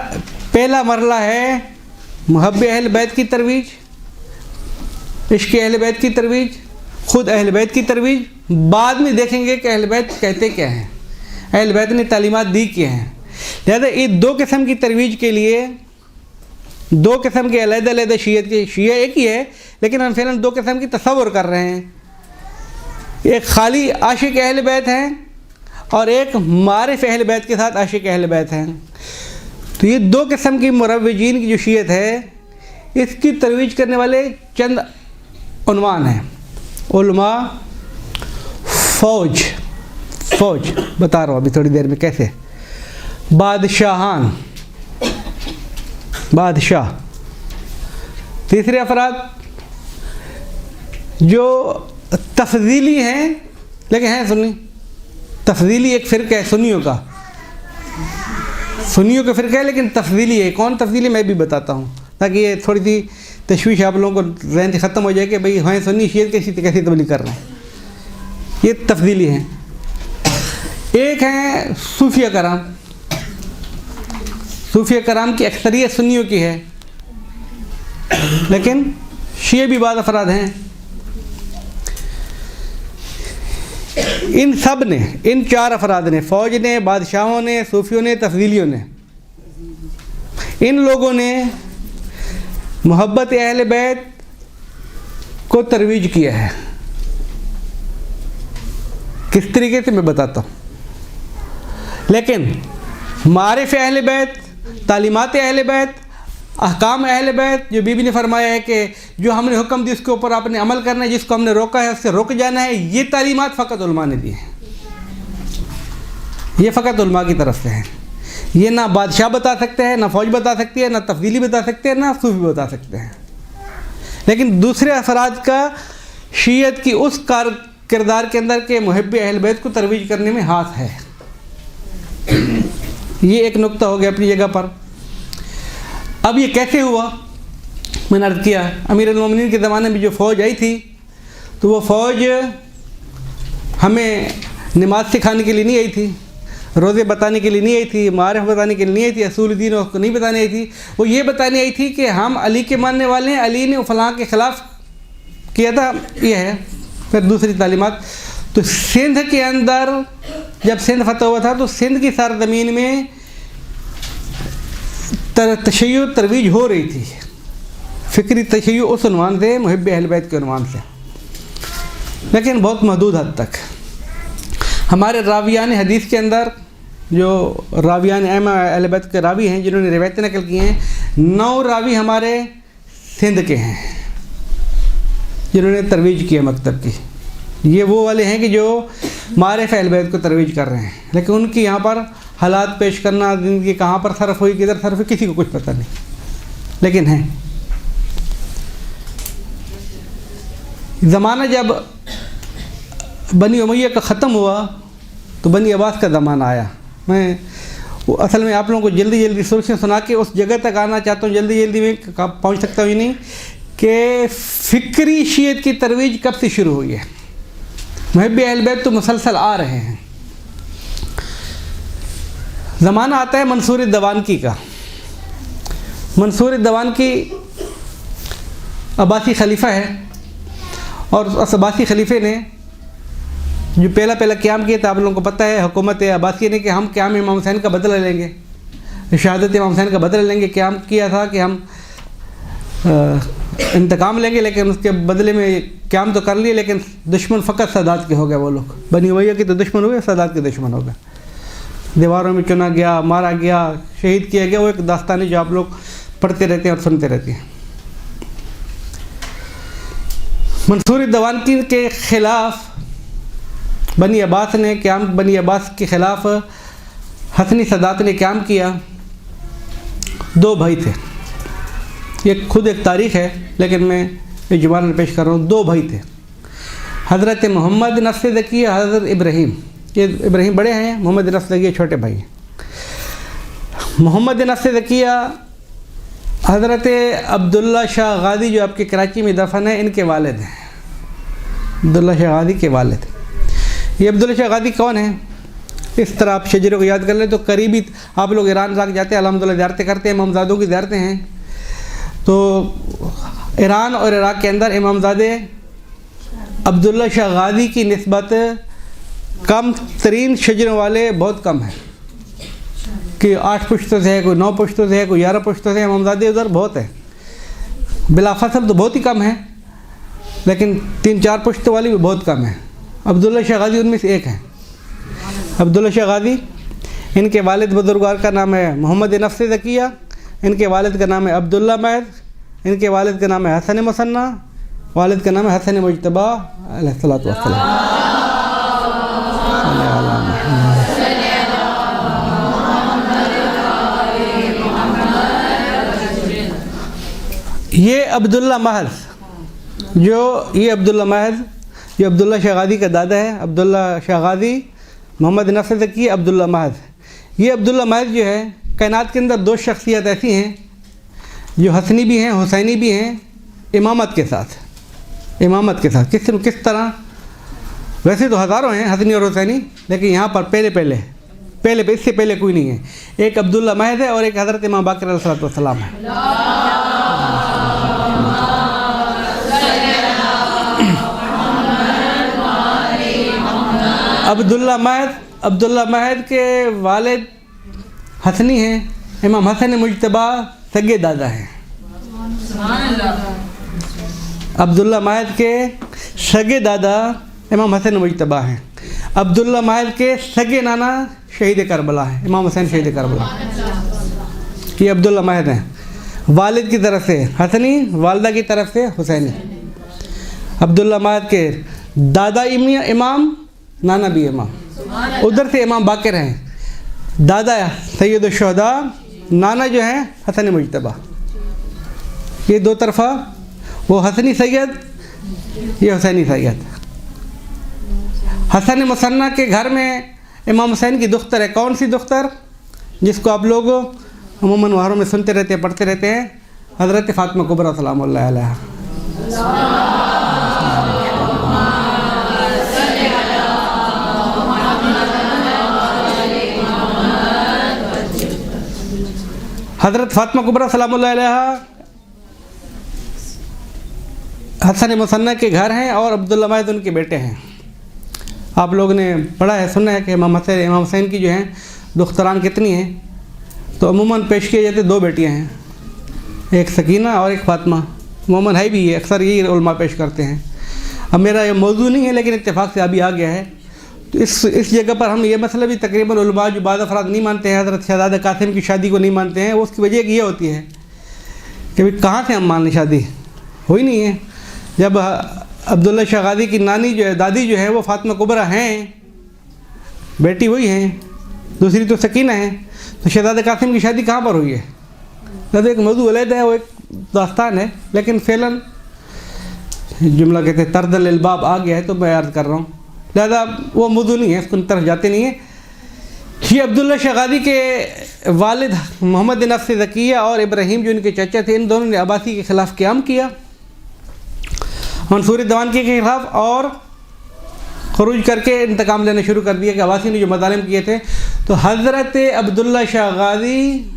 पहला मरला है मुहब्बत अहले बैत की तरवीज, इश्क़ अहले बैत की तरवीज, ख़ुद अहले बैत की तरवीज। बाद में देखेंगे कि अहले बैत कहते क्या हैं, अहले बैत ने तालीमात दी क्या हैं। लिहाजा ये दो किस्म की तरवीज के लिए दो किस्म के अलग-अलग शियत के, शिया एक ही है लेकिन हम फ़िलहाल दो किस्म की तस्वुर कर रहे हैं। एक खाली आशिक अहले बैत हैं और एक मारिफ अहले बैत के साथ आशिक अहले बैत हैं। तो ये दो किस्म की मुरव्विजीन की जो शियत है, इसकी तरवीज करने वाले चंद उन्वान हैं। उलमा फ़ौज बता रहा हूँ अभी थोड़ी देर में कैसे। बादशाहान, बादशाह। तीसरे अफराद जो तफजीली हैं लेकिन हैं सुन्नी। तफजीली एक फ़िरका है सुन्नियों का, सुन्नियों का फ़िरका है लेकिन तफजीली है। कौन तफजीली मैं भी बताता हूँ ताकि ये थोड़ी सी तशवीश आप लोगों को जहन से ख़त्म हो जाए कि भाई हाँ सुन्नी शियत कैसी तब्लीग कर रहे हैं। ये तफजीली हैं। एक हैं सूफिया कराम। सूफिया कराम की अक्सरियत सुन्नियों की है लेकिन शिया भी बाद अफराद हैं। इन सब ने, इन चार अफराद ने, फ़ौज ने, बादशाहों ने, सूफियों ने, तफजीलियों ने, इन लोगों ने मोहब्बत अहले बैत को तरवीज किया है। किस तरीके से मैं बताता हूँ। लेकिन मारिफ अहले बैत, तालीमात अहले बैत, अहकाम अहले बैत, जो बीबी ने फरमाया है कि जो हमने हुक्म दी उसके ऊपर आपने अमल करना है, जिसको हमने रोका है उससे रुक जाना है, ये तालीमात फ़कत उलमा ने दी हैं। ये फ़कत उलमा की तरफ से है। ये ना बादशाह बता सकते हैं, ना फ़ौज बता सकती है, ना तफजीली बता सकते हैं, ना सूफी बता सकते हैं। लेकिन दूसरे अफराद का शियत की उस किरदार के अंदर के मुहब्बे अहल बैत को तरवीज करने में हाथ है। ये एक नुक्ता हो गया अपनी जगह पर। अब ये कैसे हुआ, मैंने अर्ज़ किया अमीर अल-मोमिनीन के ज़माने में जो फ़ौज आई थी तो वो फ़ौज हमें नमाज सिखाने के लिए नहीं आई थी, रोज़े बताने के लिए नहीं आई थी, मारिफ बताने के लिए नहीं आई थी, असूल दीन को नहीं बताने आई थी। वो ये बताने आई थी कि हम अली के मानने वाले हैं, अली ने फ़लाँ के ख़िलाफ़ किया था, ये है। फिर दूसरी तालीमात, तो सिंध के अंदर जब सिंध फतह हुआ था तो सिंध की सरज़मीन में तशय्युअ तरवीज हो रही थी, फ़िक्री तशय्युअ उस उन्वान से, मुहिब्बे अहल बैत के उन्वान से, लेकिन बहुत महदूद हद तक। हमारे रावियान हदीस के अंदर जो रावियान अहल बैत के रावी हैं जिन्होंने रिवायतें नकल की हैं, 9 रावी हमारे सिंध के हैं जिन्होंने तरवीज की है मकतब की। ये वो वाले हैं कि जो मारिफ अहल बैत को तरवीज कर रहे हैं, लेकिन उनकी यहाँ पर हालात पेश करना, ज़िंदगी कहाँ पर सरफ हुई, किधर सरफ हुई, किसी को कुछ पता नहीं, लेकिन हैं। ज़माना जब बनी उमैया का ख़त्म हुआ तो बनी अब्बास का ज़माना आया। मैं असल में आप लोगों को जल्दी जल्दी सुर्खियाँ सुना के उस जगह तक आना चाहता हूँ, जल्दी जल्दी में पहुँच सकता हूँ नहीं, कि फ़िक्री शियत की तरवीज कब से शुरू हुई है। मुहिब्बे अहल बैत तो मुसलसल आ रहे हैं। ज़माना आता है मंसूर दवानकी का। मंसूर दवानकी अब्बासी खलीफा है और उस अब्बासी खलीफे ने जो पहला क़याम किया था, आप लोगों को पता है, हुकूमत अब्बासी ने कि हम क़याम इमाम हुसैन का बदला लेंगे, शहादत इमाम हुसैन का बदला लेंगे। क़याम किया था कि हम इंतकाम लेंगे, लेकिन उसके बदले में क़याम तो कर लिए, लेकिन दुश्मन फ़कत सदात के हो गए। वो लोग बनी उमैया के तो दुश्मन हुए, सदात के दुश्मन हो गए। दीवारों में चुना गया, मारा गया, शहीद किया गया। वो एक दास्तानी जो आप लोग पढ़ते रहते हैं और सुनते रहते हैं। मंसूर दवानकी के ख़िलाफ़ बनी अब्बास ने क़याम, बनी अब्बास के ख़िलाफ़ हसनी सदात ने क़याम किया। 2 भाई थे, ये खुद एक तारीख़ है लेकिन मैं इजमाल में पेश कर रहा हूँ। 2 भाई थे, हज़रत मोहम्मद नफ्स ज़किया, हज़रत इब्राहीम, ये इब्राहीम बड़े हैं, मोहम्मद नफ्स ज़किया छोटे भाई हैं। मोहम्मद नफ्स ज़किया हज़रत अब्दुल्ला शाह गाज़ी जो आपके कराची में दफन है, इनके वालिद हैं, अब्दुल्ला शाह गाज़ी के वालिद। ये अब्दुल्ला शाह गाज़ी कौन है? इस तरह आप शजरों को याद कर लें तो करीबी, आप लोग ईरान इराक़ जाते हैं, अल्हम्दुलिल्लाह ज़ियारतें करते हैं, इमामज़ादों की ज़ियारतें हैं। तो ईरान और इराक़ के अंदर इमामज़ादे अब्दुल्ला शाह गाज़ी की निस्बत कम तरीन शजरों वाले बहुत कम हैं, कि 8 पुश्तों से है, कोई 9 पुश्तों से है, कोई 11 पुश्तों से। इमामज़ादे उधर बहुत है, बिलाफसल तो बहुत ही कम है, लेकिन 3-4 पुश्तों वाली भी बहुत कम है। अब्दुल्ला शाह गाज़ी उनमें से एक हैं। अब्दुल्ला शाह गाज़ी, इनके वालिद बुजुर्गार का नाम है मोहम्मद नफ्स ज़किया, इनके वालिद का नाम है अब्दुल्ला महद, इनके वालिद का नाम है हसन मुसन्ना, वालिद का नाम है हसन मुज्तबा अलैहिस्सलातु वस्सलाम। ये अब्दुल्ला महद ये अब्दुल्ला शाह गाज़ी का दादा है। अब्दुल्ला शाह गाज़ी, मोहम्मद नफ्स ज़किया, अब्दुल्ला महद। ये अब्दुल्ला महद जो है, कायनात के अंदर 2 शख्सियत ऐसी हैं जो हसनी भी हैं, हुसैनी भी हैं, इमामत के साथ। किस तरह? वैसे तो हज़ारों हैं हसनी और हुसैनी, लेकिन यहाँ पर पहले इससे पहले कोई नहीं है। एक अब्दुल्ला महद है और एक हज़रत इमाम बाक़िर अलैहिस्सलातु वस्सलाम है। अब्दुल्ला महद के वालिद हसनी हैं, इमाम हसन मुज्तबा सगे दादा हैं। अब्दुल्ला महद के सगे दादा इमाम हसन मुज्तबा हैं। अब्दुल्ला महद के सगे नाना शहीद करबला हैं, इमाम हुसैन शहीद करबला। ये अब्दुल्ला महद हैं, वालिद की तरफ से हसनी, वालदा की तरफ से हुसैनी। अब्दुल्ला महद के दादा इमाम, नाना भी इमाम। उधर से इमाम बाक़िर हैं, दादा सैयद शुहदा, नाना जो हैं हसन मुज्तबा। ये 2 तरफा, वो हसनी सैयद, ये हुसैनी सैयद। हसन मुसन्ना के घर में इमाम हुसैन की दुख्तर है। कौन सी दुख्तर? जिसको आप लोग अमूमन वारों में सुनते रहते हैं, पढ़ते रहते हैं, हज़रत फ़ातिमा कुबरा सलामुल्लाह अलैहा। हज़रत फ़ातिमा कुबरा सलामुल्लाह अलैहा हसन मुसन्ना के घर हैं और अब्दुल्ला महद उनके बेटे हैं। आप लोगों ने पढ़ा है, सुना है कि इमाम हुसैन की जो हैं दुख्तरान कितनी हैं? तो अमूमन पेश किए जाते 2 बेटियां हैं, एक सकीना और एक फ़ातिमा। अमूमन है भी, ये अक्सर यही उलमा पेश करते हैं। अब मेरा ये मौजू नहीं है, लेकिन इत्तेफाक से अभी आ गया है। तो इस जगह पर हम ये मसला भी तकरीबन उलमा जो बाद अफराद नहीं मानते हैं, हज़रत शहज़ादा कासिम की शादी को नहीं मानते हैं, उसकी वजह ये होती है कि भाई कहाँ से हम मान लें, शादी हो ही नहीं है। जब अब्दुल्ला शाह गाज़ी की नानी जो है, दादी जो है, वो फ़ातिमा कुबरा हैं, बेटी वही हैं, दूसरी तो सकीना है, तो शहज़ादा कासिम की शादी कहाँ पर हुई है? तो एक मौजू अलग है, वो एक दास्तान है, लेकिन फ़ैलन जुमला कहते हैं तर्दल अलबाब आ गया है, तो मैं अर्ज़ कर रहा हूँ, लिहाजा वो मौजू नहीं है, उसको तरफ जाते नहीं है। ये अब्दुल्ला शाह गाज़ी के वालिद मोहम्मद नफ्स ज़किया और इब्राहीम जो इनके चाचा थे, इन दोनों ने अब्बासी के ख़िलाफ़ क़याम किया, मंसूर दवानकी के ख़िलाफ़, और खरूज करके इंतकाम लेना शुरू कर दिया कि अब्बासी ने जो मज़ालिम किए थे। तो हज़रत अब्दुल्ला शाह गाज़ी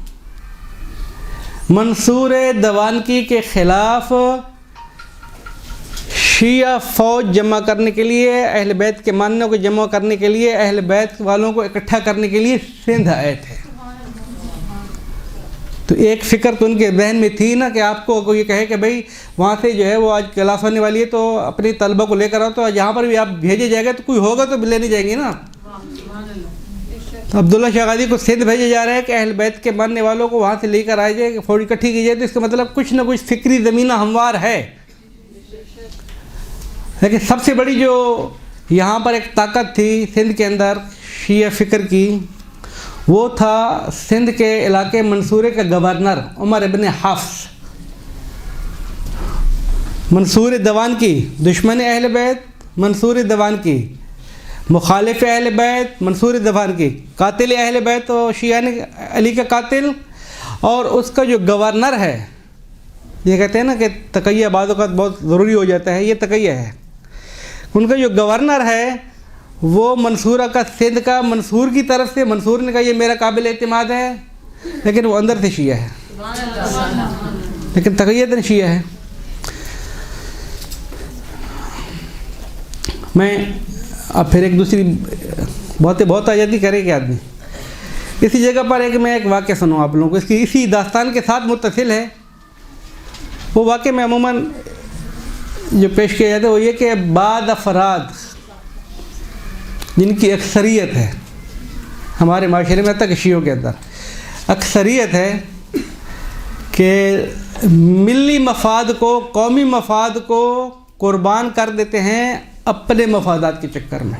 मंसूर दवानकी के ख़िलाफ़ शिया फ़ौज जमा करने के लिए, अहल बैत के मानने को जमा करने के लिए, अहल बैत वालों को इकट्ठा करने के लिए सिंध आए थे। तो एक फ़िक्र तो उनके जहन में थी ना कि आपको कोई कहे कि भाई वहाँ से जो है वो आज क्लास होने वाली है, तो अपनी तलबा को लेकर आओ, तो जहाँ पर भी आप भेजे जाएगा तो कोई होगा तो लेने जाएंगे ना। तो अब्दुल्ला शाह गाज़ी को सिंध भेजा जा रहा है कि अहल बैत के मानने वालों को वहाँ से लेकर आए जाए, फ़ौज इकट्ठी की जाए। तो इसका मतलब कुछ ना कुछ फ़िक्री ज़मीना हमवार है। लेकिन सबसे बड़ी जो यहाँ पर एक ताकत थी सिंध के अंदर शिया फ़िक्र की, वो था सिंध के इलाके मंसूरे का गवर्नर उमर इब्न हफ्स। मंसूर दवान की दुश्मन अहल बैत मंसूर दवान की, मुखालिफ अहल बैत मंसूर दवान की, कातिल अहल बैत तो शिया ने अली का कातिल, और उसका जो गवर्नर है, ये कहते हैं ना कि तकैया बाज़ औक़ात बहुत ज़रूरी हो जाता है, ये तकैया है, उनका जो गवर्नर है वो मंसूरा का सिंध का मंसूर की तरफ से, मंसूर ने कहा ये मेरा काबिल एतमाद है, लेकिन वो अंदर से शिया है, लेकिन तकैयतन शिया है। मैं अब फिर एक दूसरी बहुत आज़ादी करेगी आदमी। इसी जगह पर मैं एक वाक़या सुनाऊँ आप लोगों को, इसकी इसी दास्तान के साथ मुत्तसिल है। वो वाक़या में अमूमन जो पेश किया जाता है वो ये कि बाद अफराद जिनकी अक्सरियत है हमारे माशरे में, तक शियों के अंदर अक्सरियत है कि मिली मफाद को, कौमी मफाद को कुर्बान कर देते हैं अपने मफादात के चक्कर में।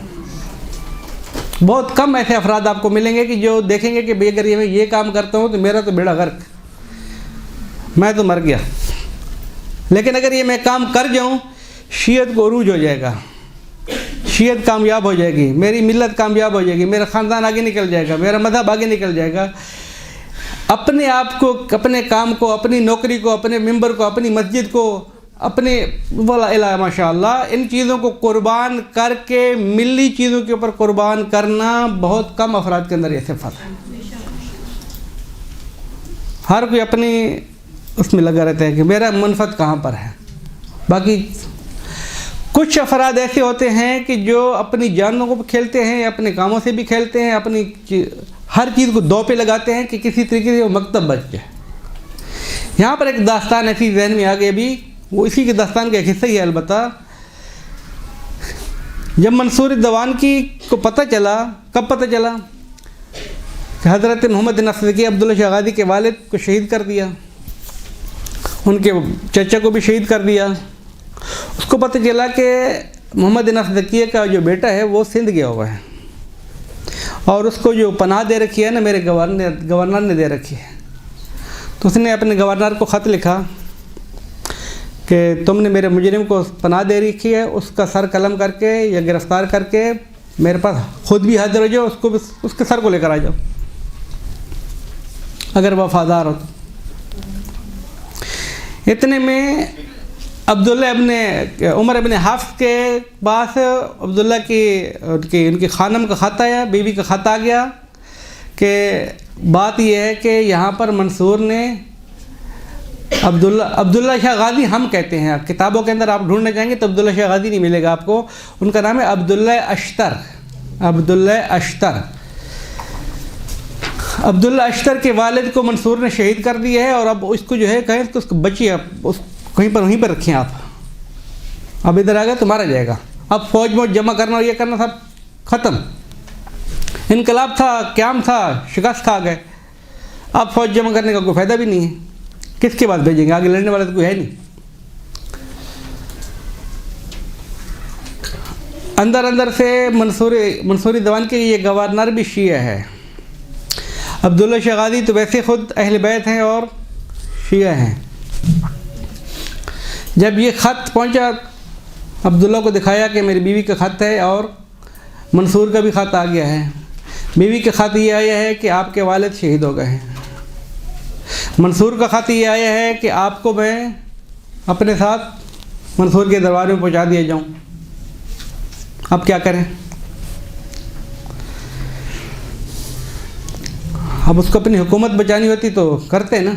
बहुत कम ऐसे अफराद आपको मिलेंगे कि जो देखेंगे कि भाई अगर मैं ये काम करता हूँ तो मेरा तो बेड़ा गर्क, मैं तो मर गया, लेकिन अगर ये मैं काम कर जाऊँ शीयत को उरूज हो जाएगा, शीयत कामयाब हो जाएगी, मेरी मिल्लत कामयाब हो जाएगी, मेरा ख़ानदान आगे निकल जाएगा, मेरा मज़हब आगे निकल जाएगा। अपने आप को, अपने काम को, अपनी नौकरी को, अपने मेंबर को, अपनी मस्जिद को, अपने वाला इला माशाअल्लाह, इन चीज़ों को कुर्बान करके मिली चीज़ों के ऊपर कुर्बान करना बहुत कम अफराद के अंदर ये सिफ़त है। हर कोई अपनी उसमें लगा रहता है कि मेरा मनफत कहाँ पर है। बाकी कुछ अफराद ऐसे होते हैं कि जो अपनी जानों को भी खेलते हैं, अपने कामों से भी खेलते हैं, अपनी हर चीज़ को दो पे लगाते हैं कि किसी तरीके से वो मकतब बच जाए। यहाँ पर एक दास्तान ऐसी जहन में आ गई अभी, वो इसी के दास्तान का एक हिस्सा ही है। अलबत्ता जब मंसूर दवान की को पता चला, कब पता चला कि हज़रत मोहम्मद नसरकी अब्दुल्ला शाह गाज़ी के वालिद को शहीद कर दिया, उनके चचा को भी शहीद कर दिया। उसको पता चला कि मोहम्मद नसरकी का जो बेटा है वो सिंध गया हुआ है और उसको जो पनाह दे रखी है ना मेरे गवर्नर ने दे रखी है। तो उसने अपने गवर्नर को ख़त लिखा कि तुमने मेरे मुजरिम को पनाह दे रखी है, उसका सर कलम करके या गिरफ़्तार करके मेरे पास ख़ुद भी हाजिर हो जाओ, उसको भी उसके सर को लेकर आ जाओ अगर वफ़ादार हो तो। इतने में अब्दुल्ला इब्ने उमर इब्ने हफ्स के पास अब्दुल्ला की उनकी खानम का ख़त आया, बीवी का ख़त आ गया कि बात यह है कि यहाँ पर मंसूर ने अब्दुल्ला शाह गाज़ी हम कहते हैं, किताबों के अंदर आप ढूंढने जाएंगे तो अब्दुल्ला शाह गाज़ी नहीं मिलेगा आपको, उनका नाम है अब्दुल्ला अश्तर। अब्दुल्ला अश्तर के वालिद को मंसूर ने शहीद कर दिया है और अब इसको जो है कहें तो उसको बचिए, अब कहीं पर वहीं पर रखें आप, अब इधर आ गया तो मारा जाएगा। अब फौज वौज जमा करना और ये करना सब ख़त्म, इनकलाब था, क़याम था, शिकस्त खा गए, अब फौज जमा करने का कोई फ़ायदा भी नहीं है, किसके पास भेजेंगे, आगे लड़ने वाला तो कोई है नहीं। अंदर अंदर से मंसूरी दवान के ये गवर्नर भी शिया है। अब्दुल्ला शाह गाज़ी तो वैसे ख़ुद अहल बैत हैं और शिया हैं। जब ये ख़त पहुंचा अब्दुल्ला को दिखाया कि मेरी बीवी का ख़त है और मंसूर का भी ख़त आ गया है। बीवी का ख़त ये आया है कि आपके वालिद शहीद हो गए हैं, मंसूर का ख़त ये आया है कि आपको मैं अपने साथ मंसूर के दरबार में पहुंचा दिया जाऊं। अब क्या करें? अब उसको अपनी हुकूमत बचानी होती तो करते ना।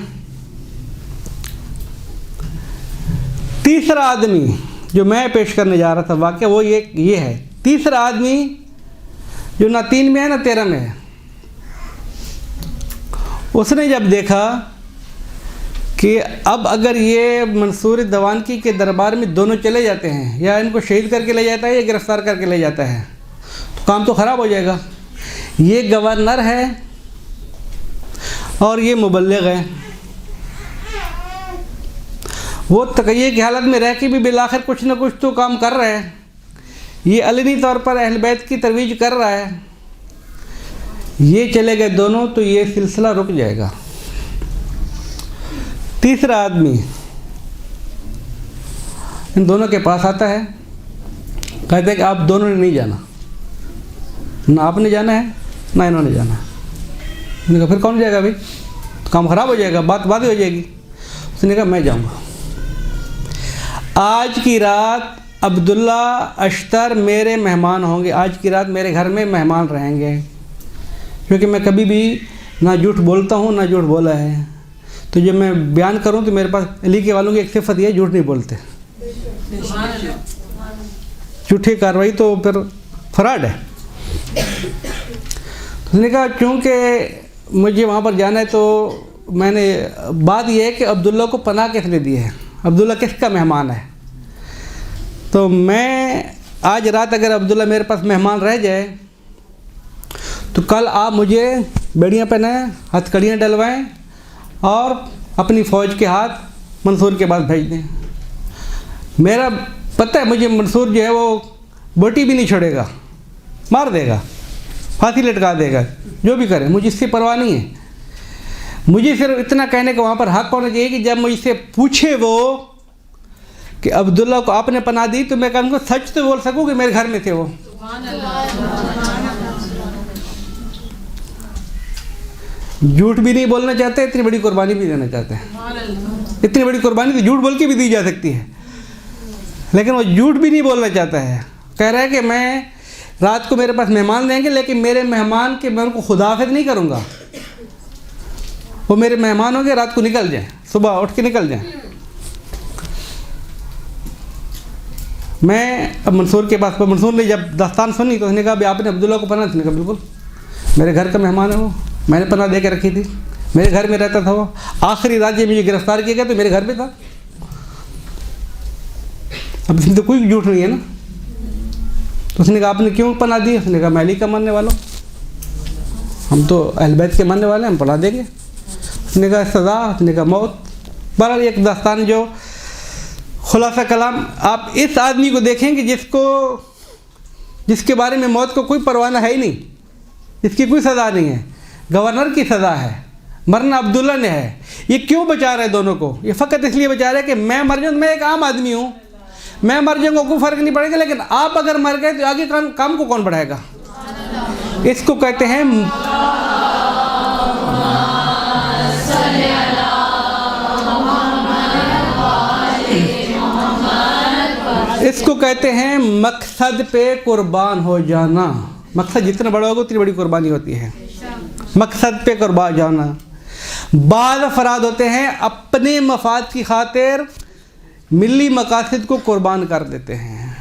तीसरा आदमी जो मैं पेश करने जा रहा था वाक़या वो ये है, तीसरा आदमी जो ना 3 में है ना 13 में है। उसने जब देखा कि अब अगर ये मंसूर दवानकी के दरबार में दोनों चले जाते हैं, या इनको शहीद करके ले जाता है या गिरफ़्तार करके ले जाता है, तो काम तो ख़राब हो जाएगा। ये गवर्नर है और ये मुबल्लिग है, वो तकैये की हालत में रह के भी बिलाखिर कुछ न कुछ तो काम कर रहा है। ये अलनी तौर पर अहल बैत की तरवीज कर रहा है। ये चले गए दोनों तो ये सिलसिला रुक जाएगा। तीसरा आदमी इन दोनों के पास आता है, कहते हैं कि आप दोनों ने नहीं जाना, ना आपने जाना है ना इन्होंने जाना है। मैंने कहा फिर कौन जाएगा भाई, तो काम ख़राब हो जाएगा, बात ही हो जाएगी। उसने कहा मैं जाऊँगा। आज की रात अब्दुल्ला अश्तर मेरे मेहमान होंगे, आज की रात मेरे घर में मेहमान रहेंगे, क्योंकि मैं कभी भी ना झूठ बोलता हूँ ना झूठ बोला है। तो जब मैं बयान करूँ तो मेरे पास अली के वालों की एक सिफत ये, झूठ नहीं बोलते। झूठी कार्रवाई तो फिर फ्रॉड है। उसने कहा क्योंकि मुझे वहाँ पर जाना है, तो मैंने बात यह है कि अब्दुल्ला को पनाह किसने दी है, अब्दुल्ला किसका मेहमान है। तो मैं आज रात अगर अब्दुल्ला मेरे पास मेहमान रह जाए तो कल आप मुझे बेड़ियाँ पहनाएं, हथकड़ियाँ डलवाएं और अपनी फ़ौज के हाथ मंसूर के पास भेज दें। मेरा पता है मुझे मंसूर जो है वो बोटी भी नहीं छोड़ेगा, मार देगा, फांसी लटका देगा, जो भी करे, मुझे इससे परवाह नहीं है। मुझे सिर्फ इतना कहने का वहाँ पर हक़ होना चाहिए कि जब मुझसे पूछे वो कि अब्दुल्ला को आपने पनाह दी, तो मैं कहूँगा सच तो बोल सकूँ कि मेरे घर में थे वो। झूठ भी नहीं बोलना चाहते, इतनी बड़ी कुर्बानी भी देना चाहते हैं। इतनी बड़ी कुर्बानी तो झूठ बोल के भी दी जा सकती है, लेकिन वो झूठ भी नहीं बोलना चाहता है। कह रहा है कि मैं रात को मेरे पास मेहमान देंगे, लेकिन मेरे मेहमान के मैं उनको खुदाफिज नहीं करूँगा। वो मेरे मेहमान होंगे, रात को निकल जाएं, सुबह उठ के निकल जाएं। मैं अब मंसूर के पास, मंसूर ने जब दास्तान सुनी तो उसने कहा भी आपने अब्दुल्ला को पनाह दी? कहा बिल्कुल, मेरे घर का मेहमान है वो, मैंने पनाह दे के रखी थी, मेरे घर में रहता था वो। आखिरी रात जब मुझे गिरफ्तार किया गया तो मेरे घर पे था। अब इसमें तो कोई झूठ नहीं है ना। तो उसने कहा आपने क्यों पनाह दी? उसने कहा मैं अली का मानने वाला हूँ, हम तो अहल बैत के मानने वाले हैं, हम पनाह देंगे। उसने कहा सज़ा, उसने कहा मौत। बहरहाल एक दास्तान जो खुलासा कलाम, आप इस आदमी को देखें कि जिसके बारे में मौत को कोई परवाना है ही नहीं, इसकी कोई सज़ा नहीं है, गवर्नर की सज़ा है, मरना अब्दुल्ला ने है। ये क्यों बचा रहे दोनों को? ये फ़कत इसलिए बचा रहे कि मैं मर जाऊँ, मैं एक आम आदमी हूँ, मैं मर जाऊँगा कोई फ़र्क नहीं पड़ेगा, लेकिन आप अगर मर गए तो आगे काम को कौन बढ़ाएगा? इसको कहते हैं मकसद पे कुर्बान हो जाना। मकसद जितना बड़ा होगा उतनी बड़ी कुर्बानी होती है। मकसद पे कुर्बान जाना। बाद अफराद होते हैं अपने मफाद की खातिर मिली मकासद को कुर्बान कर देते हैं,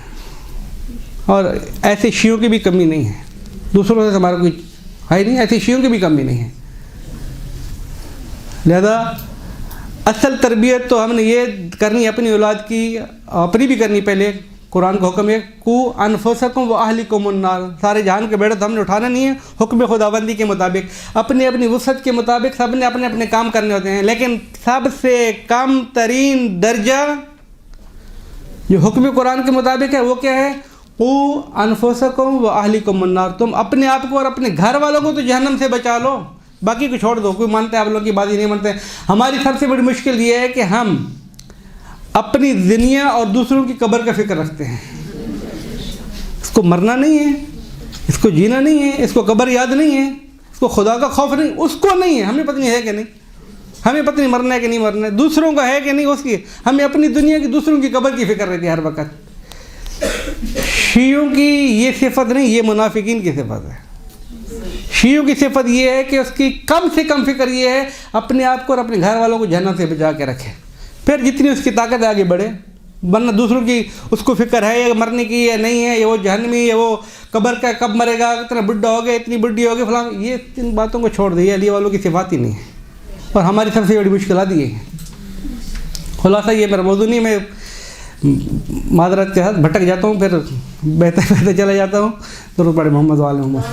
और ऐसे शियों की भी कमी नहीं है। दूसरों से हमारा कोई है नहीं, ऐसे शियों की भी कमी नहीं है। लिहाजा असल तरबियत तो हमने ये करनी है अपनी औलाद की, अपनी भी करनी। पहले कुरान का हुक्म है कु अनफुसकुम व अहलिकुम अन्नार, सारे जहान के बेड़ा तो हमने उठाना नहीं है। हुक्म खुदाबंदी के मुताबिक अपनी अपनी वुसअत के मुताबिक सब ने अपने अपने काम करने होते हैं, लेकिन सबसे कम तरीन दर्जा जो हुक्म कुरान के मुताबिक है वो क्या है? कु अनफुसकुम व अहलिकुम अन्नार, तुम अपने आप को और अपने घर वालों को तो जहन्नम से बचा लो, बाकी को छोड़ दो। कोई मानता है आप लोगों की बात ही नहीं मानते। हमारी सबसे बड़ी मुश्किल ये है कि हम अपनी दुनिया और दूसरों की कब्र का फिक्र रखते हैं। इसको मरना नहीं है, इसको जीना नहीं है, इसको कब्र याद नहीं है, इसको खुदा का खौफ नहीं, उसको नहीं है। हमें पता नहीं है कि नहीं, हमें पता नहीं मरना है कि नहीं मरना है, दूसरों का है कि नहीं उसकी, हमें अपनी दुनिया की दूसरों की कब्र की फिक्र रहती है हर वक्त। शियों की ये सिफत नहीं, ये मुनाफिकीन की सिफत है। शियों की सिफत ये है कि उसकी कम से कम फिक्र ये है अपने आप को और अपने घर वालों को जहन्नम से बचा के रखे, फिर जितनी उसकी ताकत आगे बढ़े। वरना दूसरों की उसको फिक्र है या मरने की या नहीं है, या वो जहन्नमी है, वो कब्र का कब मरेगा, इतना बुढ़ा हो गया, इतनी बुढ़ी हो गई, फलां, ये इन बातों को छोड़ दिए। अली वालों की सिफात ही नहीं है, और हमारी सबसे बड़ी मुश्किल आती है। खुलासा ये मेरा मौजूद नहीं, मैं मादरत के साथ भटक जाता हूँ, फिर बहते चला जाता हूँ। तो बड़े मोहम्मद वाले मोहम्मद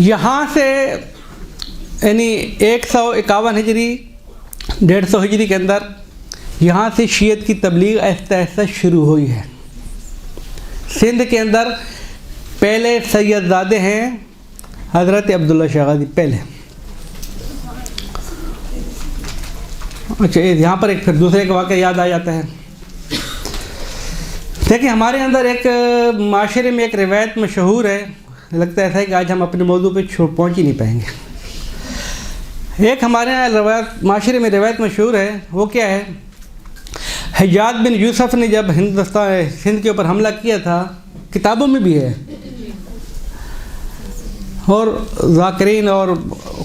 यहाँ से यानी 151 हिजरी 150 हिजरी के अंदर यहाँ से शीयत की तबलीग आहिस्ता आहिस्ता शुरू हुई है। सिंध के अंदर पहले सैयदजादे हैं, हज़रत अब्दुल्ला शाह गाज़ी पहले। अच्छा, यहाँ पर एक फिर दूसरे का वाक़या याद आ जाता है। देखिए, हमारे अंदर एक माशरे में एक रिवायत मशहूर है, लगता है ऐसा है कि आज हम अपने मौजू पे पहुँच ही नहीं पाएंगे। एक हमारे यहाँ रवायत माशरे में रिवायत मशहूर है। वो क्या है, हज्जाज बिन यूसुफ ने जब सिंध के ऊपर हमला किया था, किताबों में भी है और ज़ाकिरीन और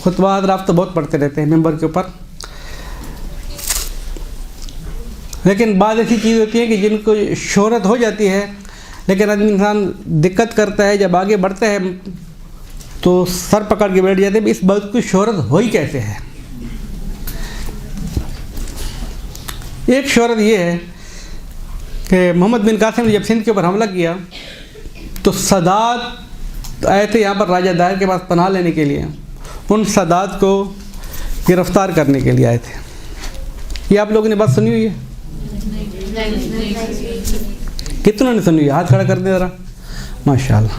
खुतबा हज़रात तो बहुत पढ़ते रहते हैं मेंबर के ऊपर, लेकिन बाद ऐसी चीज़ होती है कि जिनको शोहरत हो जाती है, लेकिन आदमी इंसान दिक्कत करता है, जब आगे बढ़ता है तो सर पकड़ के बैठ जाते हैं, इस बात की शोहरत हो ही कैसे है। एक शोहरत ये है कि मोहम्मद बिन कासिम ने जब सिंध के ऊपर हमला किया तो सदात आए थे यहाँ पर राजा दाहिर के पास पनाह लेने के लिए, उन सदात को गिरफ्तार करने के लिए आए थे। ये आप लोगों ने बात सुनी हुई है? कितनों ने सुनी हुई है? हाथ खड़ा कर दे ज़रा। माशाल्लाह,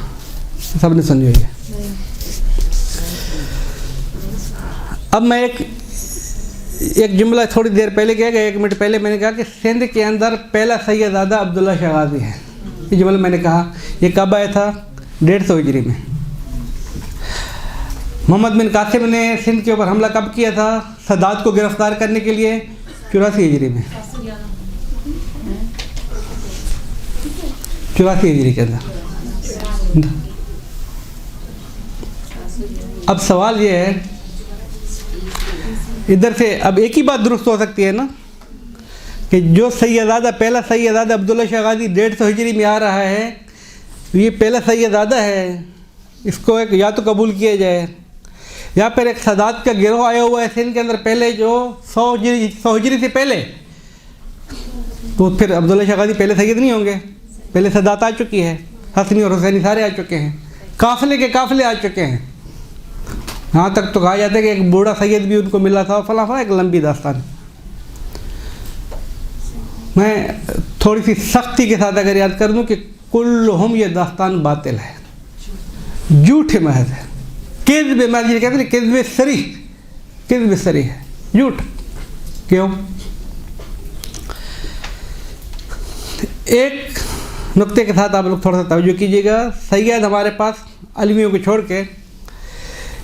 सब ने सुनी हुई है। अब मैं एक जुमला थोड़ी देर पहले कह गया, 1 मिनट पहले मैंने कहा कि सिंध के अंदर पहला सैयदादा अब्दुल्ला शाह गाज़ी है। ये जुमला मैंने कहा, ये कब आया था? 150 हिजरी में। मोहम्मद बिन कासिम ने सिंध के ऊपर हमला कब किया था सदात को गिरफ्तार करने के लिए? 84 हिजरी में, 84 हिजरी के अंदर। अब सवाल ये है, इधर से अब एक ही बात दुरुस्त हो सकती है ना कि जो सैयदादा पहला सैयदादा अब्दुल्ला शाह गाज़ी 150 हिजरी में आ रहा है, ये पहला सैयदादा है, इसको एक या तो कबूल किया जाए, या फिर एक सदात का गिरोह आया हुआ है सिंध के अंदर पहले जो 100 हिजरी से पहले, तो फिर अब्दुल्ला शाह गाज़ी पहले सैयद नहीं होंगे? पहले सदात आ चुकी है, हसनी और हुसैनी सारे आ चुके हैं, काफ़िले के काफ़िले आ चुके हैं। यहाँ तक तो कहा जाता है कि एक बूढ़ा सैयद भी उनको मिला था, फला एक लंबी दास्तान। मैं थोड़ी सी सख्ती के साथ अगर याद कर दूँ कि कुल्लुहुम, ये दास्तान बातिल है, झूठ महज है, किज़्ब महज, ये कहते हैं किज़्ब सरी, किज़्ब सरी है, झूठ। क्यों? एक नुक्ते के साथ आप लोग थोड़ा सा तवज्जो कीजिएगा। सैयद हमारे पास अलवियों को छोड़ के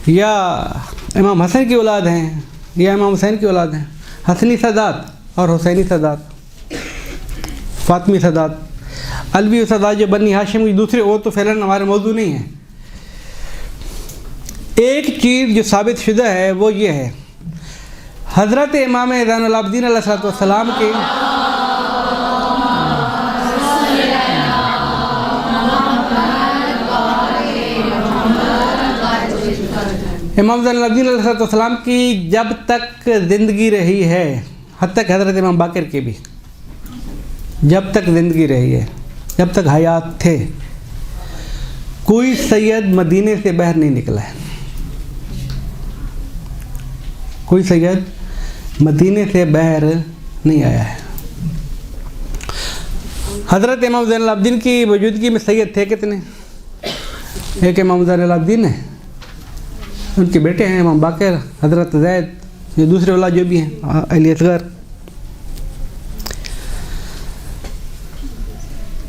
या इमाम हसन की औलाद हैं या इमाम हुसैन की औलाद हैं, हसनी सदात और हुसैनी सदात, फातमी सदात, अलवी सदात जो बनी हाशिम की दूसरे, वो तो फ़िलहाल हमारे मौजू नहीं है। एक चीज़ जो साबित शुदा है वो ये है, हज़रत इमाम ज़ैनुल आबिदीन अलैहिस्सलाम के इमाम ज़ैनुल आबिदीन अलैहिस्सलाम की जब तक ज़िंदगी रही है, हत्ता कि हज़रत इमाम बाक़िर की भी जब तक ज़िंदगी रही है, जब तक हयात थे, कोई सैयद मदीने से बाहर नहीं निकला है। कोई सैयद मदीने से बाहर नहीं आया है। हज़रत इमाम ज़ैनुल आबिदीन की मौजूदगी में सैयद थे कितने? एक इमाम ज़ैनुल आबिदीन है, उनके बेटे हैं इमाम बाक़िर, हज़रत ज़ैद, ये दूसरे औलाद जो भी हैं अली असग़र।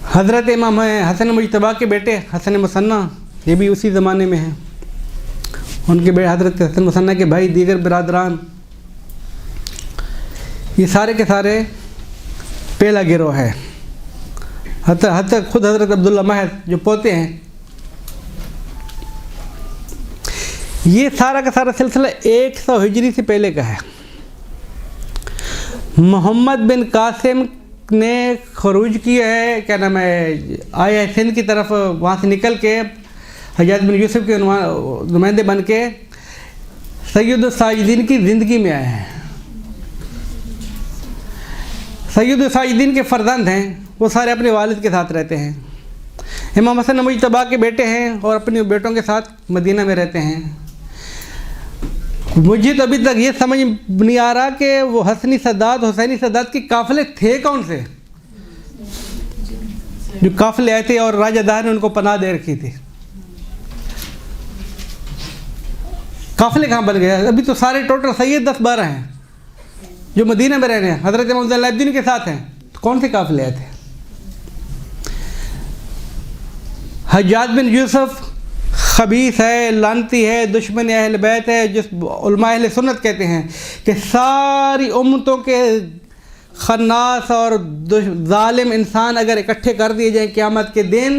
हज़रत इमाम हसन मुज्तबा के बेटे हसन मुसन्ना, ये भी उसी ज़माने में हैं। उनके बेटे हज़रत हसन मुसन्ना के भाई, दीगर बिरादरान, ये सारे के सारे पहला गिरोह है। हत्ता खुद हज़रत अब्दुल्ला महद जो पोते हैं, ये सारा का सारा सिलसिला 100 हिजरी से पहले का है। मोहम्मद बिन कासिम ने खरूज किया है, क्या नाम है, आया है सिंध की तरफ, वहाँ से निकल के हज्जाज बिन यूसुफ के नुमाइंदे बन के सैयद साजिदीन की ज़िंदगी में आए हैं। सैयद साजिदीन के फ़र्जंद हैं, वो सारे अपने वालिद के साथ रहते हैं। इमाम हसन मुज्तबा के बेटे हैं और अपने बेटों के साथ मदीना में रहते हैं। मुझे तो अभी तक ये समझ नहीं आ रहा कि वो हसनी सदात, हुसैनी सदात के काफ़िले थे कौन से, जो काफ़िले आए थे और राजा दाहिर ने उनको पनाह दे रखी थी। काफ़िले कहाँ बन गए? अभी तो सारे टोटल सैयद 10-12 हैं जो मदीना में रह रहे हैं, हज़रत इमाम ज़ैनुलब्दीन के साथ हैं। तो कौन से काफ़िले आए थे? हज्जाज बिन यूसुफ खबीस है, लानती है, दुश्मन अहल बैत है, जिस उलमा अहले सुन्नत कहते हैं कि सारी उम्मतों के खन्नास और जालिम इंसान अगर इकट्ठे कर दिए जाएं क़यामत के दिन,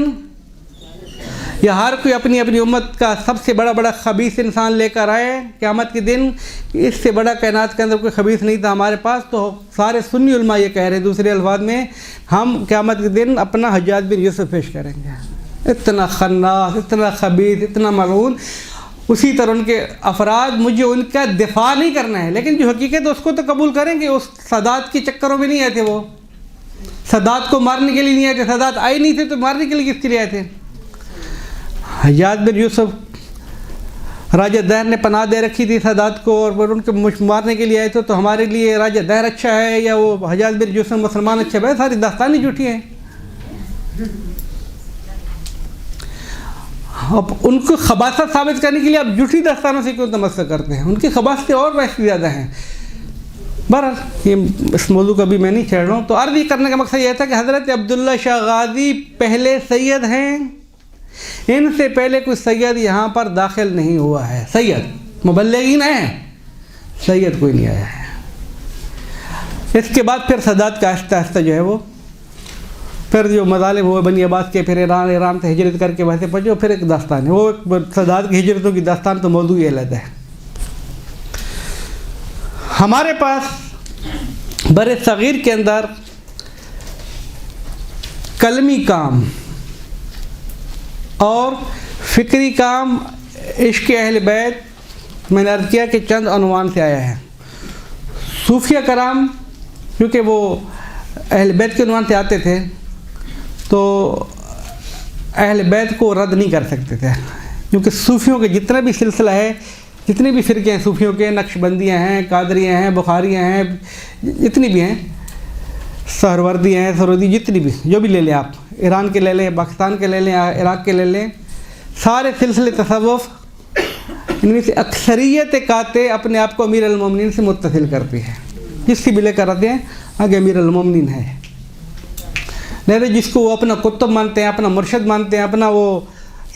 या हर कोई अपनी अपनी उम्मत का सबसे बड़ा खबीस इंसान लेकर आए क़यामत के दिन, इससे बड़ा कायनात के अंदर कोई खबीस नहीं था हमारे पास, तो सारे सुन्नी उलमा ये कह रहे हैं दूसरे अल्फाज में, हम क़यामत के दिन अपना हज्जाज बिन यूसुफ पेश करेंगे। इतना खन्नास, इतना खबीस, इतना मलऊन। उसी तरह उनके अफराद, मुझे उनका दिफा नहीं करना है, लेकिन जो हकीकत है उसको तो कबूल करेंगे। उस सदात के चक्करों में नहीं आए थे, वो सदात को मारने के लिए नहीं आए थे, सदात आए नहीं थे तो मारने के लिए किसके लिए आए थे? हज्जाज बिन यूसुफ राजा दहर ने पनाह दे रखी थी सदात को और उनके मारने के लिए आए थे, तो हमारे लिए राजा दहर अच्छा है या वो हज्जाज बिन यूसुफ मुसलमान अच्छा है? सारी दास्तानी झूठी हैं। अब उनको खबासत साबित करने के लिए आप झूठी दास्तानों से क्यों तमस्सक करते हैं? उनकी खबासतें और वैसे ज़्यादा हैं। बहरहाल ये इस मौजू का भी मैं नहीं छेड़ रहा हूँ। तो अर्ज़ ये करने का मकसद यह था कि हज़रत अब्दुल्ला शाह गाज़ी पहले सैयद हैं, इनसे पहले कोई सैयद यहाँ पर दाखिल नहीं हुआ है। सैयद मुबल्लिगीन हैं, सैयद कोई नहीं आया है। इसके बाद फिर सदात का आहिस्ता आहिस्ता जो है वो फिर जो मज़ालिम हुए बनी अब्बास के, फिर ईरान से हिजरत करके वैसे पहुँचे, फिर एक दास्तान है वो सदात की हिजरतों की दास्तान, तो मौजू ही अलग है। हमारे पास बरे सग़ीर के अंदर कलमी काम और फ़िक्री काम इश्क़ अहल बैत, मैंने अर्ज़ किया कि चंद अनवान से आया है। सूफिया कराम क्योंकि वो अहल बैत के अनवान से आते थे, तो अहल बैत को रद्द नहीं कर सकते थे, क्योंकि सूफ़ियों के जितना भी सिलसिला है, जितने भी फ़िरके हैं सूफ़ियों के, नक्शबंदियाँ हैं, कादरियाँ हैं, बुखारियाँ हैं, जितनी भी हैं, सहरवर्दी हैं, सरोदी, जितनी भी जो भी ले लें आप, ईरान के ले लें, पाकिस्तान के ले लें, इराक़ के ले लें, सारे सिलसिले तसव्वुफ़, इनमें से अक्सरियत काते अपने आप को अमीर अल-मोमिनीन से मुत्तसिल करती है। जिसकी भी लेकर आते हैं आगे अमीर अल-मोमिनीन है। नहीं जिसको वो अपना कुतुब मानते हैं, अपना मुर्शद मानते हैं, अपना वो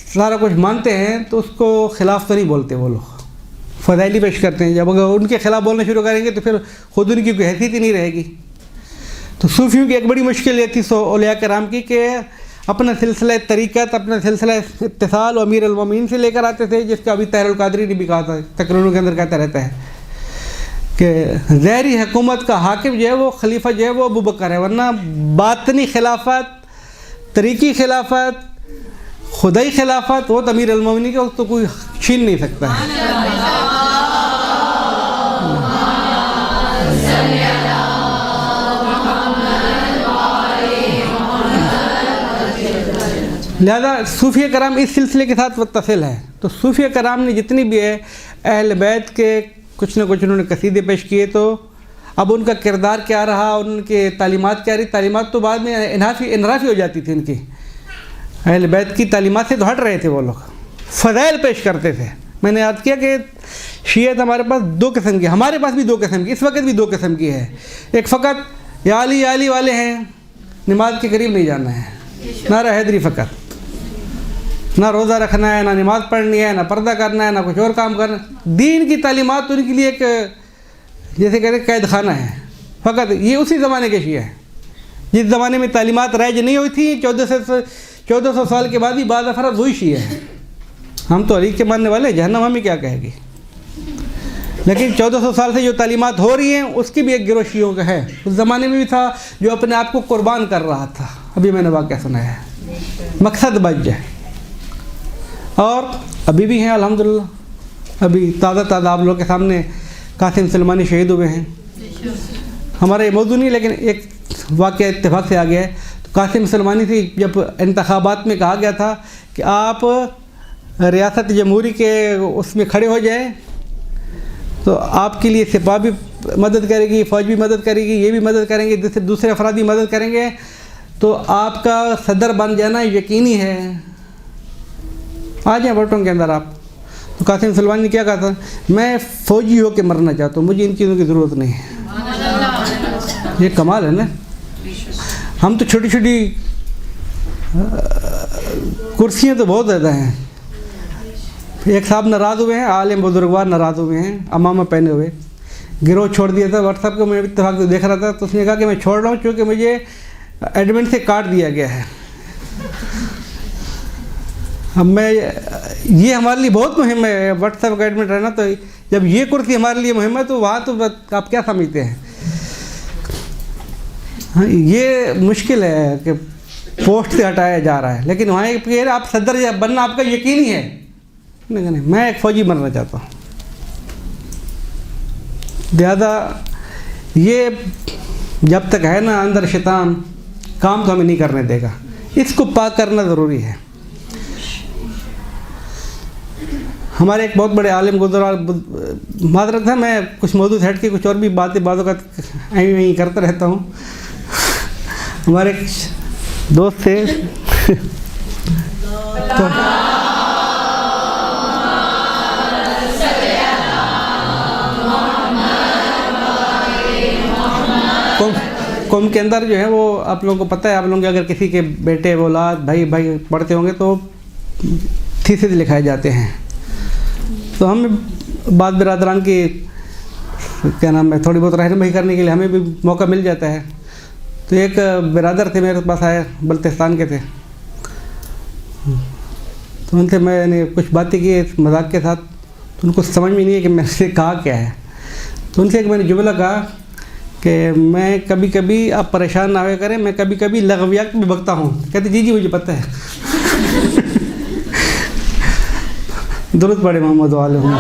सारा कुछ मानते हैं, तो उसको ख़िलाफ़ तो नहीं बोलते वो लोग, फ़ज़ाइली पेश करते हैं। जब अगर उनके ख़िलाफ़ बोलना शुरू करेंगे तो फिर खुद उनकी कोई हैसियत ही नहीं रहेगी। तो सूफ़ियों की एक बड़ी मुश्किल ये थी औलिया कराम की कि अपना सिलसिला तरीक़त, अपना सिलसिला इत्तिसाल और अमीर अल-मोमिनीन से लेकर आते थे, जिसका अभी तहरीरुल क़ादरी ने भी कहा था, तकरीरों के अंदर कहता रहता है कि ज़हरी हुकूमत का हाकिम जो है वो खलीफा जो है वो अबू बकर है, वरना बातनी खिलाफत, तरीक़ी खिलाफत, खुदाई खिलाफत वो तो अमीर अल-मोमिनीन का तो कोई छीन नहीं सकता है। लिहाजा सूफ़िया कराम इस सिलसिले के साथ मुत्तसिल है। तो सूफ़िया कराम ने जितनी भी है अहल बैत के कुछ न कुछ उन्होंने कसीदे पेश किए, तो अब उनका किरदार क्या रहा, उनके तालीमात क्या रही? तालीमात तो बाद में इनराफ़ी हो जाती थी उनकी, अहल बैत की तालीमात से तो हट रहे थे वो लोग, फ़ज़ाइल पेश करते थे। मैंने याद किया कि शियत हमारे पास दो किस्म की, हमारे पास भी दो किस्म की, इस वक्त भी दो किस्म की है। एक फ़कत या अली वाले हैं, नमाज के करीब नहीं जाना है, नारा हैदरी फ़कत, ना रोज़ा रखना है, ना नमाज़ पढ़नी है, ना पर्दा करना है, ना कुछ और काम करना। दीन की तालीमात उनके लिए एक जैसे कहते कैद खाना है फ़कत। ये उसी ज़माने के शिया हैं जिस ज़माने में तालीमात राइज नहीं हुई थी। 1400 साल के बाद ही बाद अफराद वही शिया है। हम तो अली के मानने वाले, जहन्नम हमें क्या कहेगी। लेकिन 1400 साल से जो तालीमात हो रही हैं उसकी भी एक गिरोह शियों का है। उस ज़माने में भी था जो अपने आप को कुर्बान कर रहा था। अभी मैंने वाक़या सुना है, मकसद बच जाए, और अभी भी हैं अल्हम्दुलिल्लाह। अभी ताज़ा आप लोग के सामने कासिम सलमानी शहीद हुए हैं। हमारा ये मौजू नहीं, लेकिन एक वाक़या इत्तेफाक से आ गया है। तो कासिम सलमानी से जब इंतखाबात में कहा गया था कि आप रियासत जमहूरी के उसमें खड़े हो जाए तो आपके लिए सिपाह भी मदद करेगी, फ़ौज भी मदद करेगी, ये भी मदद करेंगे, दूसरे अफराद भी मदद करेंगे, तो आपका सदर बन जाना यकीनी है, आ जाए वोटों के अंदर आप। तो कासिम सुलेमानी ने क्या कहा था, मैं फ़ौजी होकर मरना चाहता हूँ, मुझे इन चीज़ों की ज़रूरत नहीं है। ये कमाल है ना। हम तो छोटी छोटी कुर्सियाँ तो बहुत ज़्यादा हैं। एक साहब नाराज़ हुए हैं, आलिम बुजुर्गवार नाराज़ हुए हैं, अमामा पहने हुए, गिरोह छोड़ दिया था। व्हाट्सएप को मैं इत्तेफाक से देख रहा था, तो उसने कहा कि मैं छोड़ रहा हूँ क्योंकि मुझे एडमिन से काट दिया गया है। अब मैं, ये हमारे लिए बहुत मुहिम है व्हाट्सएप का एडमिन रहना। तो जब ये कुर्सी हमारे लिए मुहिम है तो वहाँ तो आप क्या समझते हैं। हाँ, ये मुश्किल है कि पोस्ट से हटाया जा रहा है, लेकिन वहाँ एक आप सदर बनना आपका यकीन ही है। नहीं, मैं एक फ़ौजी बनना चाहता हूँ। ज़्यादा ये जब तक है ना अंदर शैतान, काम तो हमें नहीं करने देगा। इसको पाक करना ज़रूरी है। हमारे एक बहुत बड़े आलिम गुज़रार, मादरत है, मैं कुछ मौजूद हट के कुछ और भी बातों का यहीं करता रहता हूँ। हमारे एक दोस्त थे तो कौम के अंदर जो है वो, आप लोगों को पता है, आप लोगों के अगर किसी के बेटे औलाद भाई पढ़ते होंगे तो थीसिस लिखाए जाते हैं। तो हम बाद बिरादरान की क्या नाम है थोड़ी बहुत रहनुमाई करने के लिए हमें भी मौका मिल जाता है। तो एक बिरादर थे मेरे पास आए, बल्तिस्तान के थे। तो उनसे मैंने कुछ बातें की मजाक के साथ, तो उनको समझ में नहीं है कि मैंने से कहा क्या है। तो उनसे एक मैंने जुमला कहा कि मैं कभी कभी, आप परेशान ना हुए करें, मैं कभी कभी लग़वियात भी बकता हूँ। कहते जी मुझे पता है। दुरूद पढ़े मोहम्मद वाले हूँ।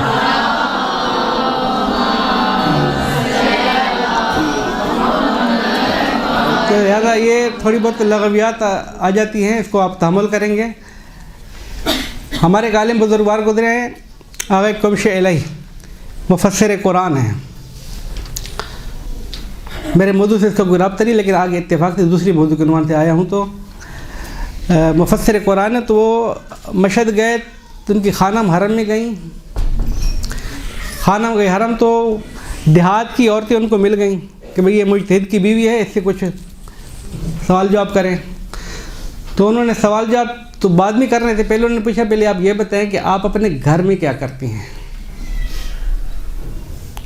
तो ज़्यादा ये थोड़ी बहुत लग़वियात आ जाती हैं, इसको आप तहम्मुल करेंगे। हमारे आलिम बुजुर्गवार गुज़रे हैं, आगे कब्श इलाही मुफस्सिर कुरान है। मेरे मौजू से इसका कोई रब्ता नहीं, लेकिन आगे इत्तेफाक से दूसरी मौजू के नुमान से आया हूँ। तो मुफस्सिर कुरान है, तो वो मशहद गए तो उनकी खानम हरम में गई। खानम गई हरम तो देहात की औरतें उनको मिल गई कि भाई ये मुजतहिद की बीवी है, इससे कुछ सवाल जवाब करें। तो उन्होंने सवाल जवाब तो बाद में कर रहे थे, पहले उन्होंने पूछा पहले आप ये बताएं कि आप अपने घर में क्या करती हैं।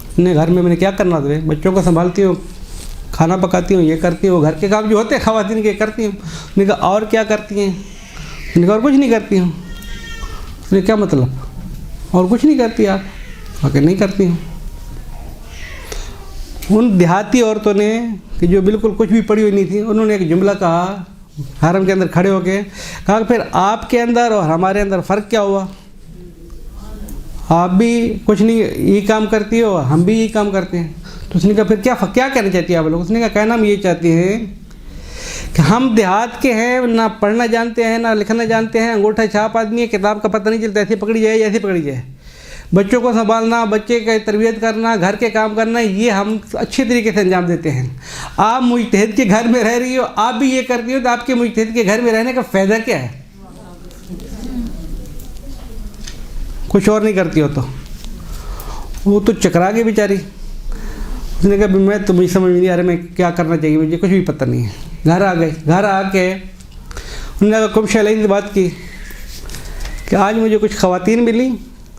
अपने घर में मैंने क्या करना था, बच्चों को संभालती हूँ, खाना पकाती हूँ, ये करती हूँ, घर के काम जो होते हैं ख़वातीन के करती हूँ। उसने कहा और क्या करती हैं? उसने कहा और कुछ नहीं करती हूँ। उसने क्या मतलब, और कुछ नहीं करती आप? आके नहीं करती हूँ। उन देहाती औरतों ने कि जो बिल्कुल कुछ भी पड़ी हुई नहीं थी, उन्होंने एक जुमला कहा हरम के अंदर खड़े होके, कहा फिर आपके अंदर और हमारे अंदर फ़र्क क्या हुआ? आप भी कुछ नहीं ये काम करती हो, हम भी ये काम करते हैं। तो उसने कहा फिर क्या कहना चाहती है आप लोग? उसने कहा कहना हम ये चाहते हैं कि हम देहात के हैं, ना पढ़ना जानते हैं ना लिखना जानते हैं, अंगूठा छाप आदमी है, किताब का पता नहीं चलता, ऐसे पकड़ी जाए ऐसे पकड़ी जाए। बच्चों को संभालना, बच्चे की तरबियत करना, घर के काम करना, ये हम अच्छे तरीके से अंजाम देते हैं। आप मुजतहिद के घर में रह रही हो, आप भी ये करती हो, तो आपके मुजतहिद के घर में रहने का फ़ायदा क्या है? कुछ और नहीं करती हो तो वो तो चकरा गई बेचारी। उसने कहा मैं तो मुझे समझ में नहीं आ रहा मैं क्या करना चाहिए, मुझे कुछ भी पता नहीं है। घर आ गए, घर आके उन्होंने कब्श इलाही से बात की कि आज मुझे कुछ ख़वातीन मिली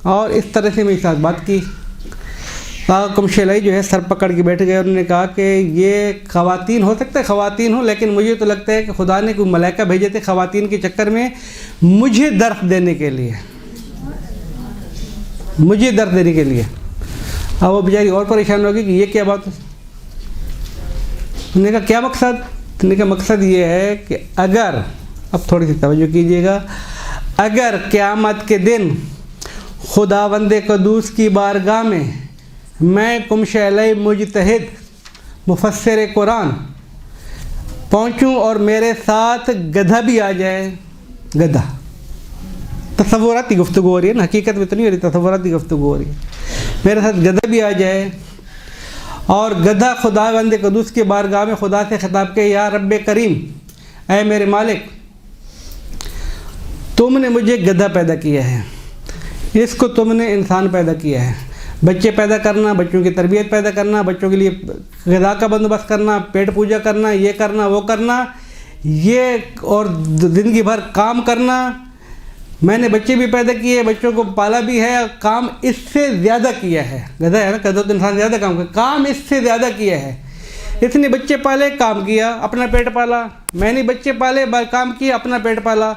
और इस तरह से मेरे साथ बात की। कब्श इलाही जो है सर पकड़ के बैठ गए। उन्होंने कहा कि ये ख़वातीन हो सकता है ख़वातीन हो, लेकिन मुझे तो लगता है कि खुदा ने कोई मलाइका भेजे थे ख़वातीन के चक्कर में मुझे दर्द देने के लिए, मुझे दर्द देने के लिए। अब वो बेचारी और परेशान होगी कि ये क्या बात है। उन्होंने कहा क्या मकसद? उन्होंने कहा मकसद ये है कि अगर, अब थोड़ी सी तवज्जो कीजिएगा, अगर क़यामत के दिन खुदावंद क़ुद्दूस की बारगाह में मैं कब्श इलाही मुजतहिद मुफस्सिर कुरान पहुँचूँ और मेरे साथ गधा भी आ जाए, गधा, तसव्वुराती गुफ्तगू हो रही है ना, हकीकत में तो नहीं हो रही, तसव्वुराती गुफ्तगू हो रही है, मेरे साथ गधा भी आ जाए और गधा खुदावंद क़ुद्दूस के बारगाह में खुदा से खिताब के या रब्बे करीम, ऐ मेरे मालिक, तुमने मुझे गधा पैदा किया है, इसको तुमने इंसान पैदा किया है। बच्चे पैदा करना, बच्चों की तरबियत पैदा करना, बच्चों के लिए ग़िज़ा का बंदोबस्त करना, पेट पूजा करना, ये करना वो करना, ये और ज़िंदगी भर काम करना। मैंने बच्चे भी पैदा किए, बच्चों को पाला भी है, काम इससे ज़्यादा किया है। गधा है ना, गधा तो इंसान ज़्यादा काम कर, काम इससे ज़्यादा किया है। इसने बच्चे पाले, काम किया, अपना पेट पाला। मैंने बच्चे पाले, काम किया, अपना पेट पाला।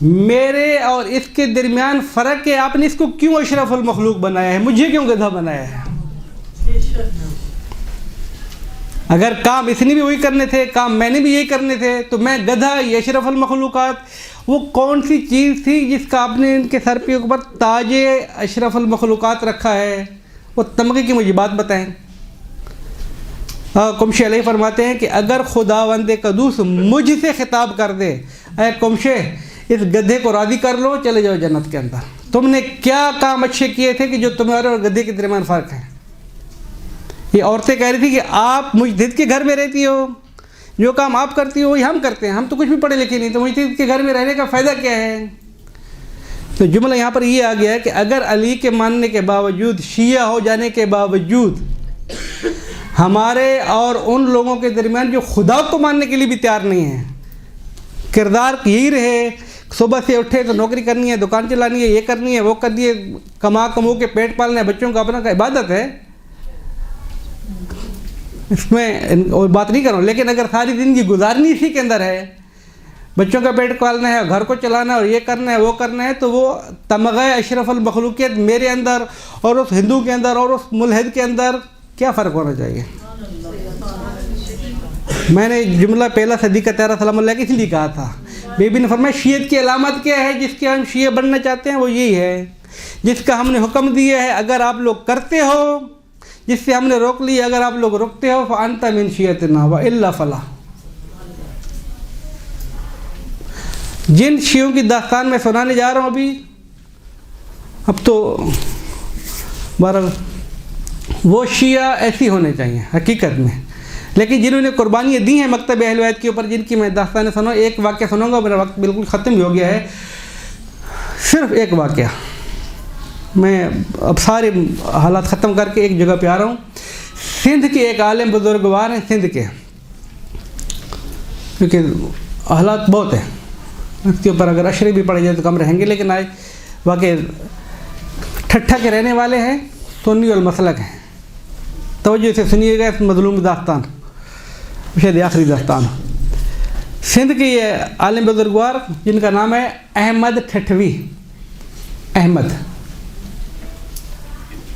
मेरे और इसके दरमियान फ़र्क है, आपने इसको क्यों अशरफुल मखलूक बनाया है, मुझे क्यों गधा बनाया है? अगर काम इसने भी वही करने थे, काम मैंने भी यही करने थे, तो मैं गधा, ये अशरफुल मखलूकात, वो कौन सी चीज़ थी जिसका आपने इनके सर पे ऊपर ताजे अशरफुल मखलूकात रखा है? वो तमगे की मुझे बात बताएं। कुमशे अलैहि फरमाते हैं कि अगर खुदावंद कदूस मुझसे खिताब कर दे, अरे कुमशे इस गधे को राज़ी कर लो, चले जाओ जन्नत के अंदर। तुमने क्या काम अच्छे किए थे कि जो तुम्हारे और गधे के दरमियान फ़र्क है? ये औरतें कह रही थी कि आप मुजदिद के घर में रहती हो, जो काम आप करती हो वही हम करते हैं, हम तो कुछ भी पढ़े लिखे नहीं, तो मुजदिद के घर में रहने का फ़ायदा क्या है? तो जुमला यहाँ पर ये आ गया है कि अगर अली के मानने के बावजूद, शिया हो जाने के बावजूद, हमारे और उन लोगों के दरमियान जो खुदा को मानने के लिए भी तैयार नहीं है, किरदार यही रहे, सुबह से उठे तो नौकरी करनी है, दुकान चलानी है, ये करनी है, वो करनी है, कमा के पेट पालना है, बच्चों का अपना का इबादत है, इसमें और बात नहीं करूँ। लेकिन अगर सारी ज़िंदगी गुजारनी इसी के अंदर है, बच्चों का पेट पालना है, घर को चलाना है और ये करना है वो करना है, तो वो तमग़े अशरफुल मखलूक़ियत मेरे अंदर और उस हिंदू के अंदर और उस मुल्हिद के अंदर क्या फ़र्क होना चाहिए? मैंने जुमला पहला सदीक़ तेरा सलाम अलैह इसलिए कहा था। बीबी ने फरमाया शियत की अलामत क्या है जिसके हम शिया बनना चाहते हैं? वो यही है जिसका हमने हुक्म दिया है अगर आप लोग करते हो, जिससे हमने रोक लिया अगर आप लोग रुकते हो, फ़अंत मिन शियतिना व इल्ला फला। जिन शियों की दास्तान में सुनाने जा रहा हूँ अभी, अब तो बहरहाल वो शिया ऐसी होने चाहिए हकीकत में, लेकिन जिन्होंने कुर्बानियाँ दी हैं मकतब अहल बैत के ऊपर, जिनकी मैं दास्तान सुनो, एक वाक़या सुनाऊंगा, मेरा वक्त बिल्कुल ख़त्म ही हो गया है। सिर्फ एक वाक़या, मैं अब सारे हालात ख़त्म करके एक जगह पे आ रहा हूँ। सिंध के एक आलिम बुजुर्गवार हैं सिंध के, क्योंकि हालात बहुत हैं, इसके ऊपर अगर अशरे भी पड़ जाए तो कम रहेंगे, लेकिन आज वाकई ठट्ठा के रहने वाले हैं, सुन्नी और मसलक हैं। तवज्जो से सुनिएगा, इस मज़लूम दास्तान शायद आखिरी दास्तान। सिंध के ये आलिम बुजुर्गवार जिनका नाम है अहमद ठठवी, अहमद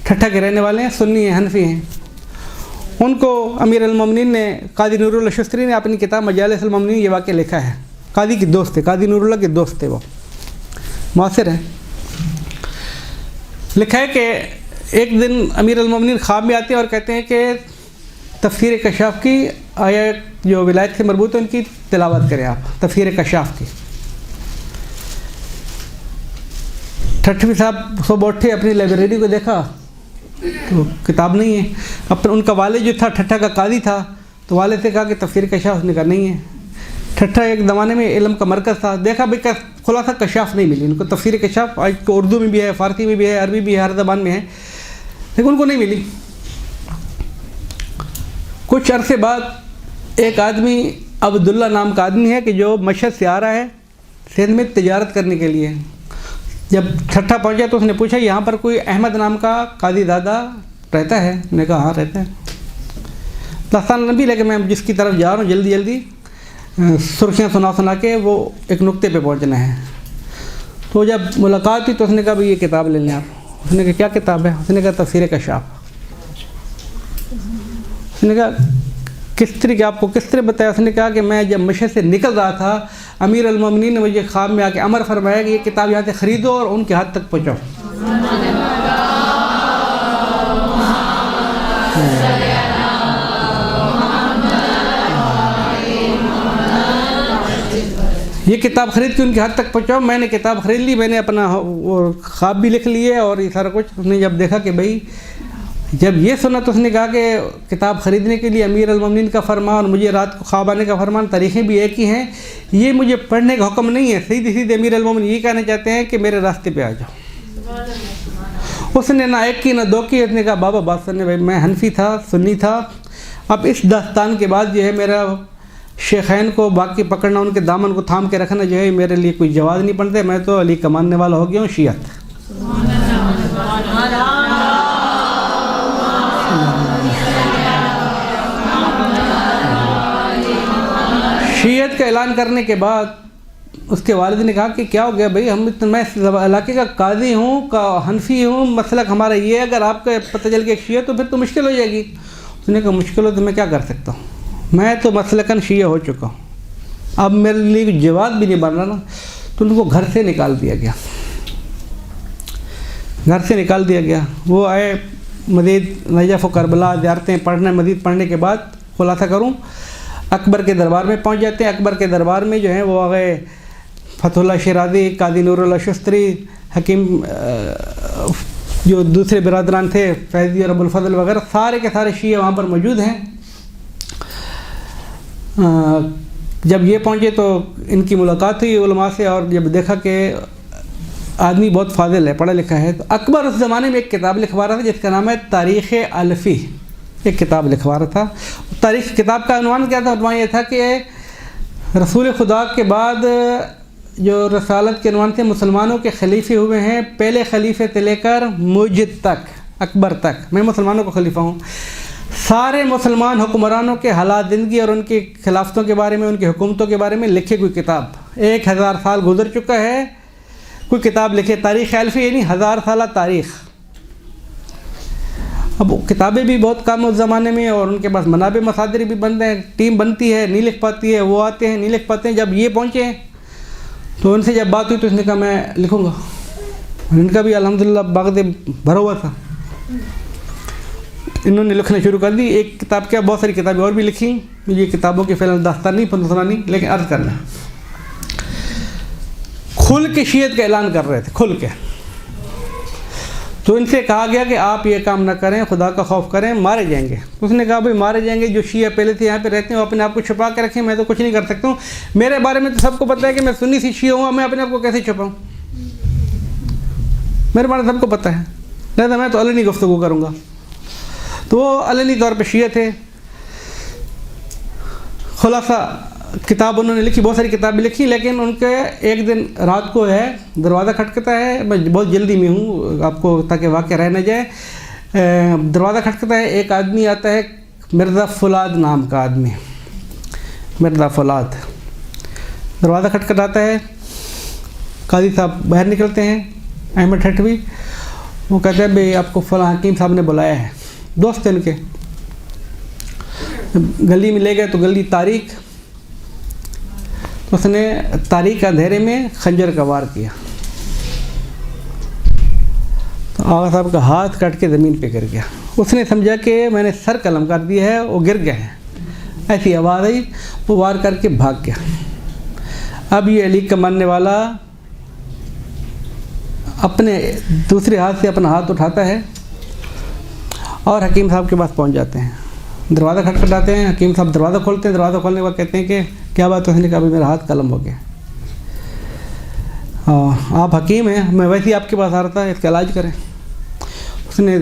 ठट्ठा के रहने वाले हैं, सुन्नी हैं, हनफी हैं। उनको अमीर अल-मोमिनीन ने, कादी नूरुल्लाह शुस्तरी ने अपनी किताब मजालिस अल-मोमिनीन ये वाक़या लिखा है। कादी के दोस्त थे, कादी नूरुल्लाह के दोस्त थे, वो मुआसिर हैं। लिखा है कि एक दिन अमीर अल-मोमिनीन ख्वाब में आते हैं और कहते हैं कि तफसीर कशाफ की आयत जो विलायत से मरबूत है उनकी तिलावत करें आप, तफसीर कशाफ की। ठट्ठवी साहब सुबह उठे, अपनी लाइब्रेरी को देखा तो किताब नहीं है। अपना उनका वालिद जो था ठट्ठा का कादी था, तो वालिद से कहा कि तफसीर कशाफ, उसने कहा नहीं है। ठट्ठा एक ज़माने में इल्म का मरकज़ था, देखा भाई का खुलासा कशाफ नहीं मिली उनको। तफसीर कशाफ आज तो उर्दू में भी है, फ़ारसी में भी है, अरबी भी है, हर ज़बान में है, लेकिन उनको नहीं मिली। कुछ अरसे बाद एक आदमी, अब्दुल्ला नाम का आदमी है कि जो मशहद से आ रहा है सिंध में तिजारत करने के लिए। जब ठट्ठा पहुंचा तो उसने पूछा यहाँ पर कोई अहमद नाम का कादी दादा रहता है? मैंने कहा हाँ रहता है। दास्तान लंबी, लेकिन मैं जिसकी तरफ जा रहा हूँ जल्दी जल्दी सुर्खियाँ सुना के वो एक नुक्ते पे पहुँचना है। तो जब मुलाकात हुई तो उसने कहा भाई ये किताब ले लें आप। उसने कहा क्या किताब है? उसने कहा तफसीर कशाफ। उसने कहा किस तरह के, आपको किस तरह बताया? उसने कहा कि मैं जब मशहद से निकल रहा था, अमीर अल-मोमिनीन ने मुझे ख्वाब में आके अमर फरमाया कि ये किताब यहाँ से ख़रीदो और उनके हाथ तक पहुँचाओ। ये किताब ख़रीद के उनके हाथ तक पहुँचाओ। मैंने किताब ख़रीद ली, मैंने अपना वो ख्वाब भी लिख लिए और ये सारा कुछ। उसने जब देखा कि भाई, जब ये सुना तो उसने कहा कि किताब ख़रीदने के लिए अमीर अल-मोमिनीन का फरमान, मुझे रात को ख्वाब आने का फरमान, तारीखें भी एक ही हैं, ये मुझे पढ़ने का हुक्म नहीं है। सीधे सीधे अमीर अल-मोमिनीन ये कहना चाहते हैं कि मेरे रास्ते पे आ जाओ। उसने ना एक की ना दो की, उसने कहा बाबा बात सुनने भाई, मैं हनफी था, सुन्नी था। अब इस दास्तान के बाद जो है मेरा शेखैन को बाकी पकड़ना, उनके दामन को थाम के रखना जो है मेरे लिए कोई जवाब नहीं पड़ते। मैं तो अली का मानने वाला हो गया हूँ, शियत। शियत का ऐलान करने के बाद उसके वालिद ने कहा कि क्या हो गया भाई, मैं इस इलाके का काजी हूँ, का हनफी हूँ, मसलक हमारा ये है, अगर आपका पता चल गया शिया तो फिर तो मुश्किल हो जाएगी। उसने कहा मुश्किल हो तो मैं क्या कर सकता हूँ, मैं तो मसलकन शिया हो चुका हूँ, अब मेरे लिए जवाब भी नहीं बन रहा ना। तो उनको घर से निकाल दिया गया, घर से निकाल दिया गया। वो आए मज़ीद नजफ़ व करबला ज़ियारतें पढ़ने, मज़ीद पढ़ने के बाद खुलासा करूँ, अकबर के दरबार में पहुँच जाते हैं। अकबर के दरबार में जो है वो आ गए फतहुल्लाह शिराज़ी, कादी नूरुल्लाह शुस्तरी, हकीम जो दूसरे बिरादरान थे, फैज़ी और अबुल फज़ल वगैरह, सारे के सारे शिया वहाँ पर मौजूद हैं। जब ये पहुँचे तो इनकी मुलाकात हुई उलमा से, और जब देखा कि आदमी बहुत फाजिल है, पढ़ा लिखा है, तो अकबर उस ज़माने में एक किताब लिखवा रहा था जिसका नाम है तारीख़ अलफ़ी। एक किताब लिखवा रहा था। तारीख़ किताब का उन्वान क्या था? उन्वान ये था कि रसूल खुदा के बाद जो रसालत के उन्वान से मुसलमानों के खलीफे हुए हैं, पहले खलीफे से लेकर मुजिद तक, अकबर तक, मैं मुसलमानों का खलीफा हूँ। सारे मुसलमान हुक्मरानों के हालात ज़िंदगी और उनकी खिलाफतों के बारे में, उनकी हुकूमतों के बारे में लिखे कोई किताब। 1000 साल गुजर चुका है, कोई किताब लिखे, तारीख़ अलफ़ी यानी 1000 साल तारीख़। अब किताबें भी बहुत कम उस ज़माने में, और उनके पास मनाबे मसादिर भी बन रहे हैं, टीम बनती है, नहीं लिख पाती है, वो आते हैं नहीं लिख पाते हैं। जब ये पहुँचे तो उनसे जब बात हुई तो उसने कहा मैं लिखूँगा। इनका भी अल्हम्दुलिल्लाह बाग़ भरा हुआ था, इन्होंने लिखना शुरू कर दी। एक किताब क्या, बहुत सारी किताबें और भी लिखी। ये किताबों की फ़िलहाल दास्तान नहीं, सुनानी, लेकिन अर्ज़ करना, खुल के शियत का ऐलान कर रहे थे, खुल के। तो इनसे कहा गया कि आप ये काम ना करें, खुदा का खौफ करें, मारे जाएंगे। उसने कहा भाई मारे जाएंगे, जो शिया पहले से यहाँ पे रहते हैं वो अपने आप को छुपा के रखें, मैं तो कुछ नहीं कर सकता हूँ। मेरे बारे में तो सबको पता है कि मैं सुन्नी सी शिया हूँ, मैं अपने आप को कैसे छुपाऊँ? मेरे बारे में सबको पता है, नहीं तो मैं तो अलनी गुफ्तगू करूँगा। तो वो अलनी तौर पर शिया थे। खुलासा किताब उन्होंने लिखी, बहुत सारी किताबें लिखी, लेकिन उनके एक दिन रात को है दरवाज़ा खटकता है। मैं बहुत जल्दी में हूँ आपको, ताकि वाक़या रह न जाए। दरवाज़ा खटकता है, एक आदमी आता है, मिर्ज़ा फुलाद नाम का आदमी, मिर्ज़ा फुलाद। दरवाज़ा खटखटाता है, काजी साहब बाहर निकलते हैं, अहमद ठठवी। वो कहते हैं भाई आपको फलां हकीम साहब ने बुलाया है। दोस्त हैं उनके। गली में ले गए तो गली तारीख, उसने तारीख अंधेरे में खंजर का वार किया तो आगा साहब का हाथ कट के ज़मीन पे गिर गया। उसने समझा कि मैंने सर कलम कर दिया है, वो गिर गए हैं। ऐसी आवाज़ आई, वो वार करके भाग गया। अब ये अली का मानने वाला अपने दूसरे हाथ से अपना हाथ उठाता है और हकीम साहब के पास पहुंच जाते हैं। दरवाज़ा खटखटाते हैं, हकीम साहब दरवाज़ा खोलते हैं। दरवाज़ा खोलने के बाद कहते हैं कि क्या बात है? उसने कहा भाई मेरा हाथ कलम हो गया। आप हकीम हैं, मैं वैसे ही आपके पास आ रहा था, इसका इलाज करें। उसने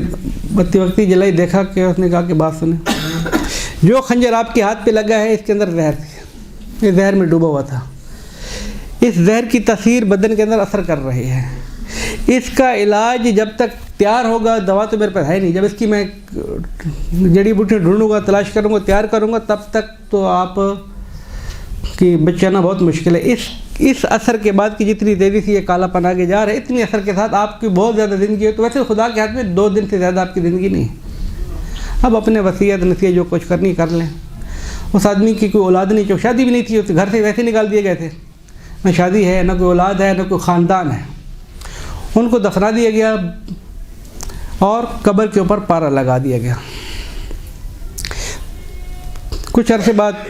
बत्ती वक्ती जलाई, देखा कि उसने कहा कि बात सुने, जो खंजर आपके हाथ पे लगा है इसके अंदर जहर थी, ये जहर में डूबा हुआ था। इस जहर की तासीर बदन के अंदर असर कर रही है। इसका इलाज जब तक तैयार होगा, दवा तो मेरे पास है नहीं, जब इसकी मैं जड़ी बूटियाँ ढूंढूंगा, तलाश करूँगा, तैयार करूँगा, तब तक तो आप कि बचाना बहुत मुश्किल है। इस असर के बाद की जितनी तेज़ी से ये कालापन आगे जा रहा है, इतनी असर के साथ आपकी बहुत ज़्यादा ज़िंदगी है। तो वैसे खुदा के हाथ में 2 दिन से ज़्यादा आपकी ज़िंदगी नहीं है। अब अपने वसीयत नसीहत जो कुछ करनी कर लें। उस आदमी की कोई औलाद नहीं, जो शादी भी नहीं थी, उसके घर से वैसे निकाल दिए गए थे। न शादी है, न कोई औलाद है, न कोई ख़ानदान है। उनको दफना दिया गया और कब्र के ऊपर पारा लगा दिया गया। कुछ अरसे बाद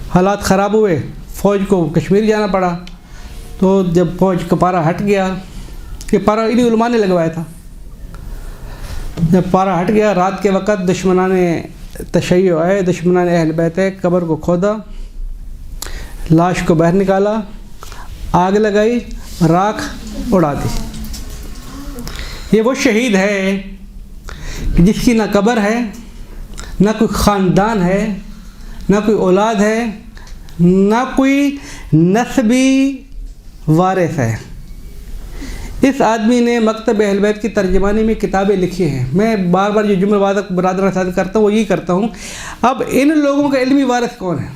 हालात ख़राब हुए, फ़ौज को कश्मीर जाना पड़ा। तो जब फ़ौज का पारा हट गया, ये पारा इन्हीं उलमा ने लगवाया था, जब पारा हट गया, रात के वक़्त दुश्मनाने तशय्यो आए, दुश्मनाने अहल बैत है, कब्र को खोदा, लाश को बाहर निकाला, आग लगाई, राख उड़ा दी। ये वो शहीद है जिसकी ना कब्र है, ना कोई ख़ानदान है, ना कोई औलाद है, ना कोई नस्बी वारिस है। इस आदमी ने मकतब अहल बैत की तर्जमानी में किताबें लिखी हैं। मैं बार बार जो जुम्मे बरादर साथ करता हूँ वो यही करता हूँ। अब इन लोगों का इल्मी वारिस कौन है?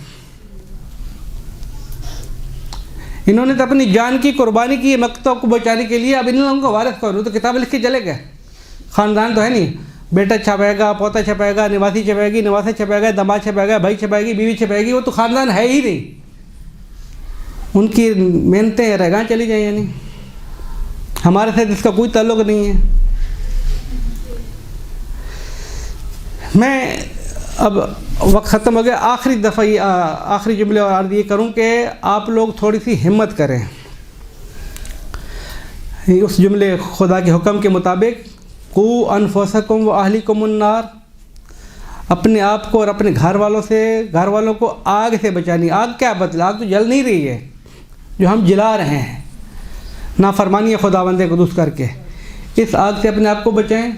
इन्होंने तो अपनी जान की कुर्बानी की मकतब को बचाने के लिए। अब इन लोगों का वारिस कौन है? तो किताबें लिख के चले गए, ख़ानदान तो है नहीं। बेटा छपाएगा, पोता छपाएगा, निवासी छपाएगी, नवासा छपाएगा, दामाद छपाएगा, भाई छपाएगी, बीवी छपाएगी। वो तो ख़ानदान है ही नहीं। उनकी मेहनतें रह चली जाए, यानी हमारे साथ इसका कोई ताल्लुक़ नहीं है। मैं अब वक्त ख़त्म हो गया, आखिरी दफ़ा ये आखिरी जुमले और अर्ज़ ये करूँ कि आप लोग थोड़ी सी हिम्मत करें। उस जुमले खुदा के हुक्म के मुताबिक, कू अनफुसकुम व अहलिकुम अन्नार, अपने आप को और अपने घर वालों को आग से बचानी। आग क्या बदला? आग तो जल नहीं रही है, जो हम जला रहे हैं नाफरमानी खुदावंदे कुदूस करके। इस आग से अपने आप को बचाएं।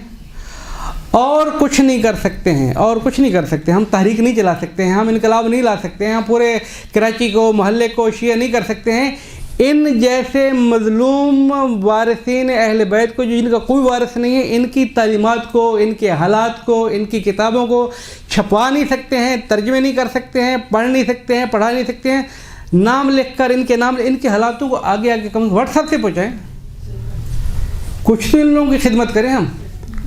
और कुछ नहीं कर सकते हैं, और कुछ नहीं कर सकते। हम तहरीक नहीं चला सकते हैं, हम इनकलाब नहीं ला सकते हैं, हम पूरे कराची को, मोहल्ले को शिया नहीं कर सकते हैं। इन जैसे मज़लूम वारिसीन अहल बैत को, जो इनका कोई वारिस नहीं है, इनकी तालीमात को, इनके हालात को, इनकी किताबों को छपवा नहीं सकते हैं, तर्जमे नहीं कर सकते हैं, पढ़ नहीं सकते हैं, पढ़ा नहीं सकते हैं। नाम लिखकर इनके हालातों को आगे आगे कम व्हाट्सएप से पहुँचाएँ। कुछ तो इन लोगों की खिदमत करें, हम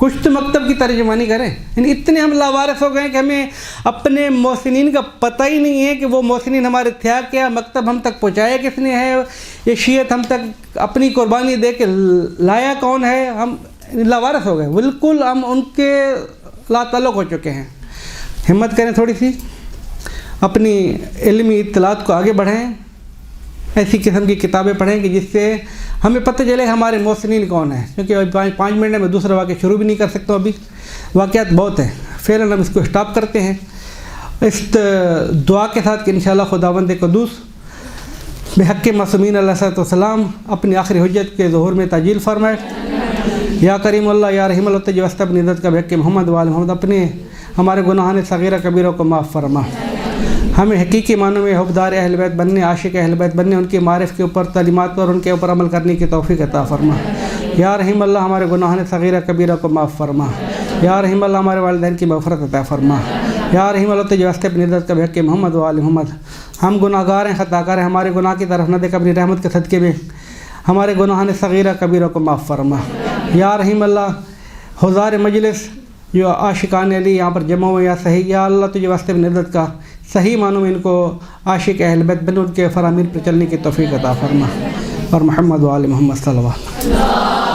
कुछ तो मकतब की तर्जुमानी करें। इतने हम लावारिस हो गए कि हमें अपने मोहसिनीन का पता ही नहीं है कि वो मोहसिनीन हमारे थे क्या, मकतब हम तक पहुँचाया किसने है, ये शीयत हम तक अपनी कुर्बानी दे के लाया कौन है। हम लावारिस हो गए, बिल्कुल हम उनके लाताल्लुक़ हो चुके हैं। हिम्मत करें थोड़ी सी, अपनी इल्मी इत्तलात को आगे बढ़ाएं, ऐसी किस्म की किताबें पढ़ें कि जिससे हमें पता चले हमारे मोहसिनीन कौन है। क्योंकि अभी 5 मिनट में दूसरा वाक़या शुरू भी नहीं कर सकता, अभी वाक़यात बहुत हैं। फ़िलहाल हम इसको स्टॉप करते हैं इस दुआ के साथ कि इंशाअल्लाह खुदावंद क़ुद्दूस बेहक़ मासूमीन अलैहिस्सलाम अपनी आखिरी हुज्जत के ज़ुहूर में ताजील फरमाए। या करीम अल्लाह या रहीम अल्लाह तजवस्त अपनी इज़्ज़त का बेहक़ मोहम्मद वाल मोहम्मद, अपने हमारे गुनाहान सगीरा कबीरों को माफ़ फरमा। हमें हकीकी मानों में हुब्बदार अहल बैत बनने, आशिक अहल बैत बनने, उनके मारिफ के ऊपर, तालीमात पर, उनके ऊपर अमल करने की तौफ़ीक़ अता फ़रमा। या रहीम अल्लाह हमारे गुनाहान सगीरा कबीरा को माफ़ फरमा। या रहीम अल्लाह हमारे वालिदैन की मग़फ़िरत अता फ़रमा। या रहीम अल्लाह तजवस्त अपनी इज़्ज़त का बेहक़ मोहम्मद वाल मोहम्मद। हम गुनाहगार हैं, ख़ताकार हैं, हमारे गुनाह की तरफ न देख, अपनी रहमत के सदक़े में हमारे गुनाहान सगीरा कबीरा को माफ़ फरमा। या रहीम अल्लाह हुज़ार मजलिस जो आशिकान अली यहाँ पर जमा हुए, या सही, या अल्लाह तुझे वास्ते अपनी इज़्ज़त का सही मानों में इनको आशिक अहल बैत बन, उनके फरामीन पर चलने की तौफ़ीक़ अता फ़रमा। और मोहम्मद वाले मोहम्मद सल्लल्लाहु अलैहि वसल्लम।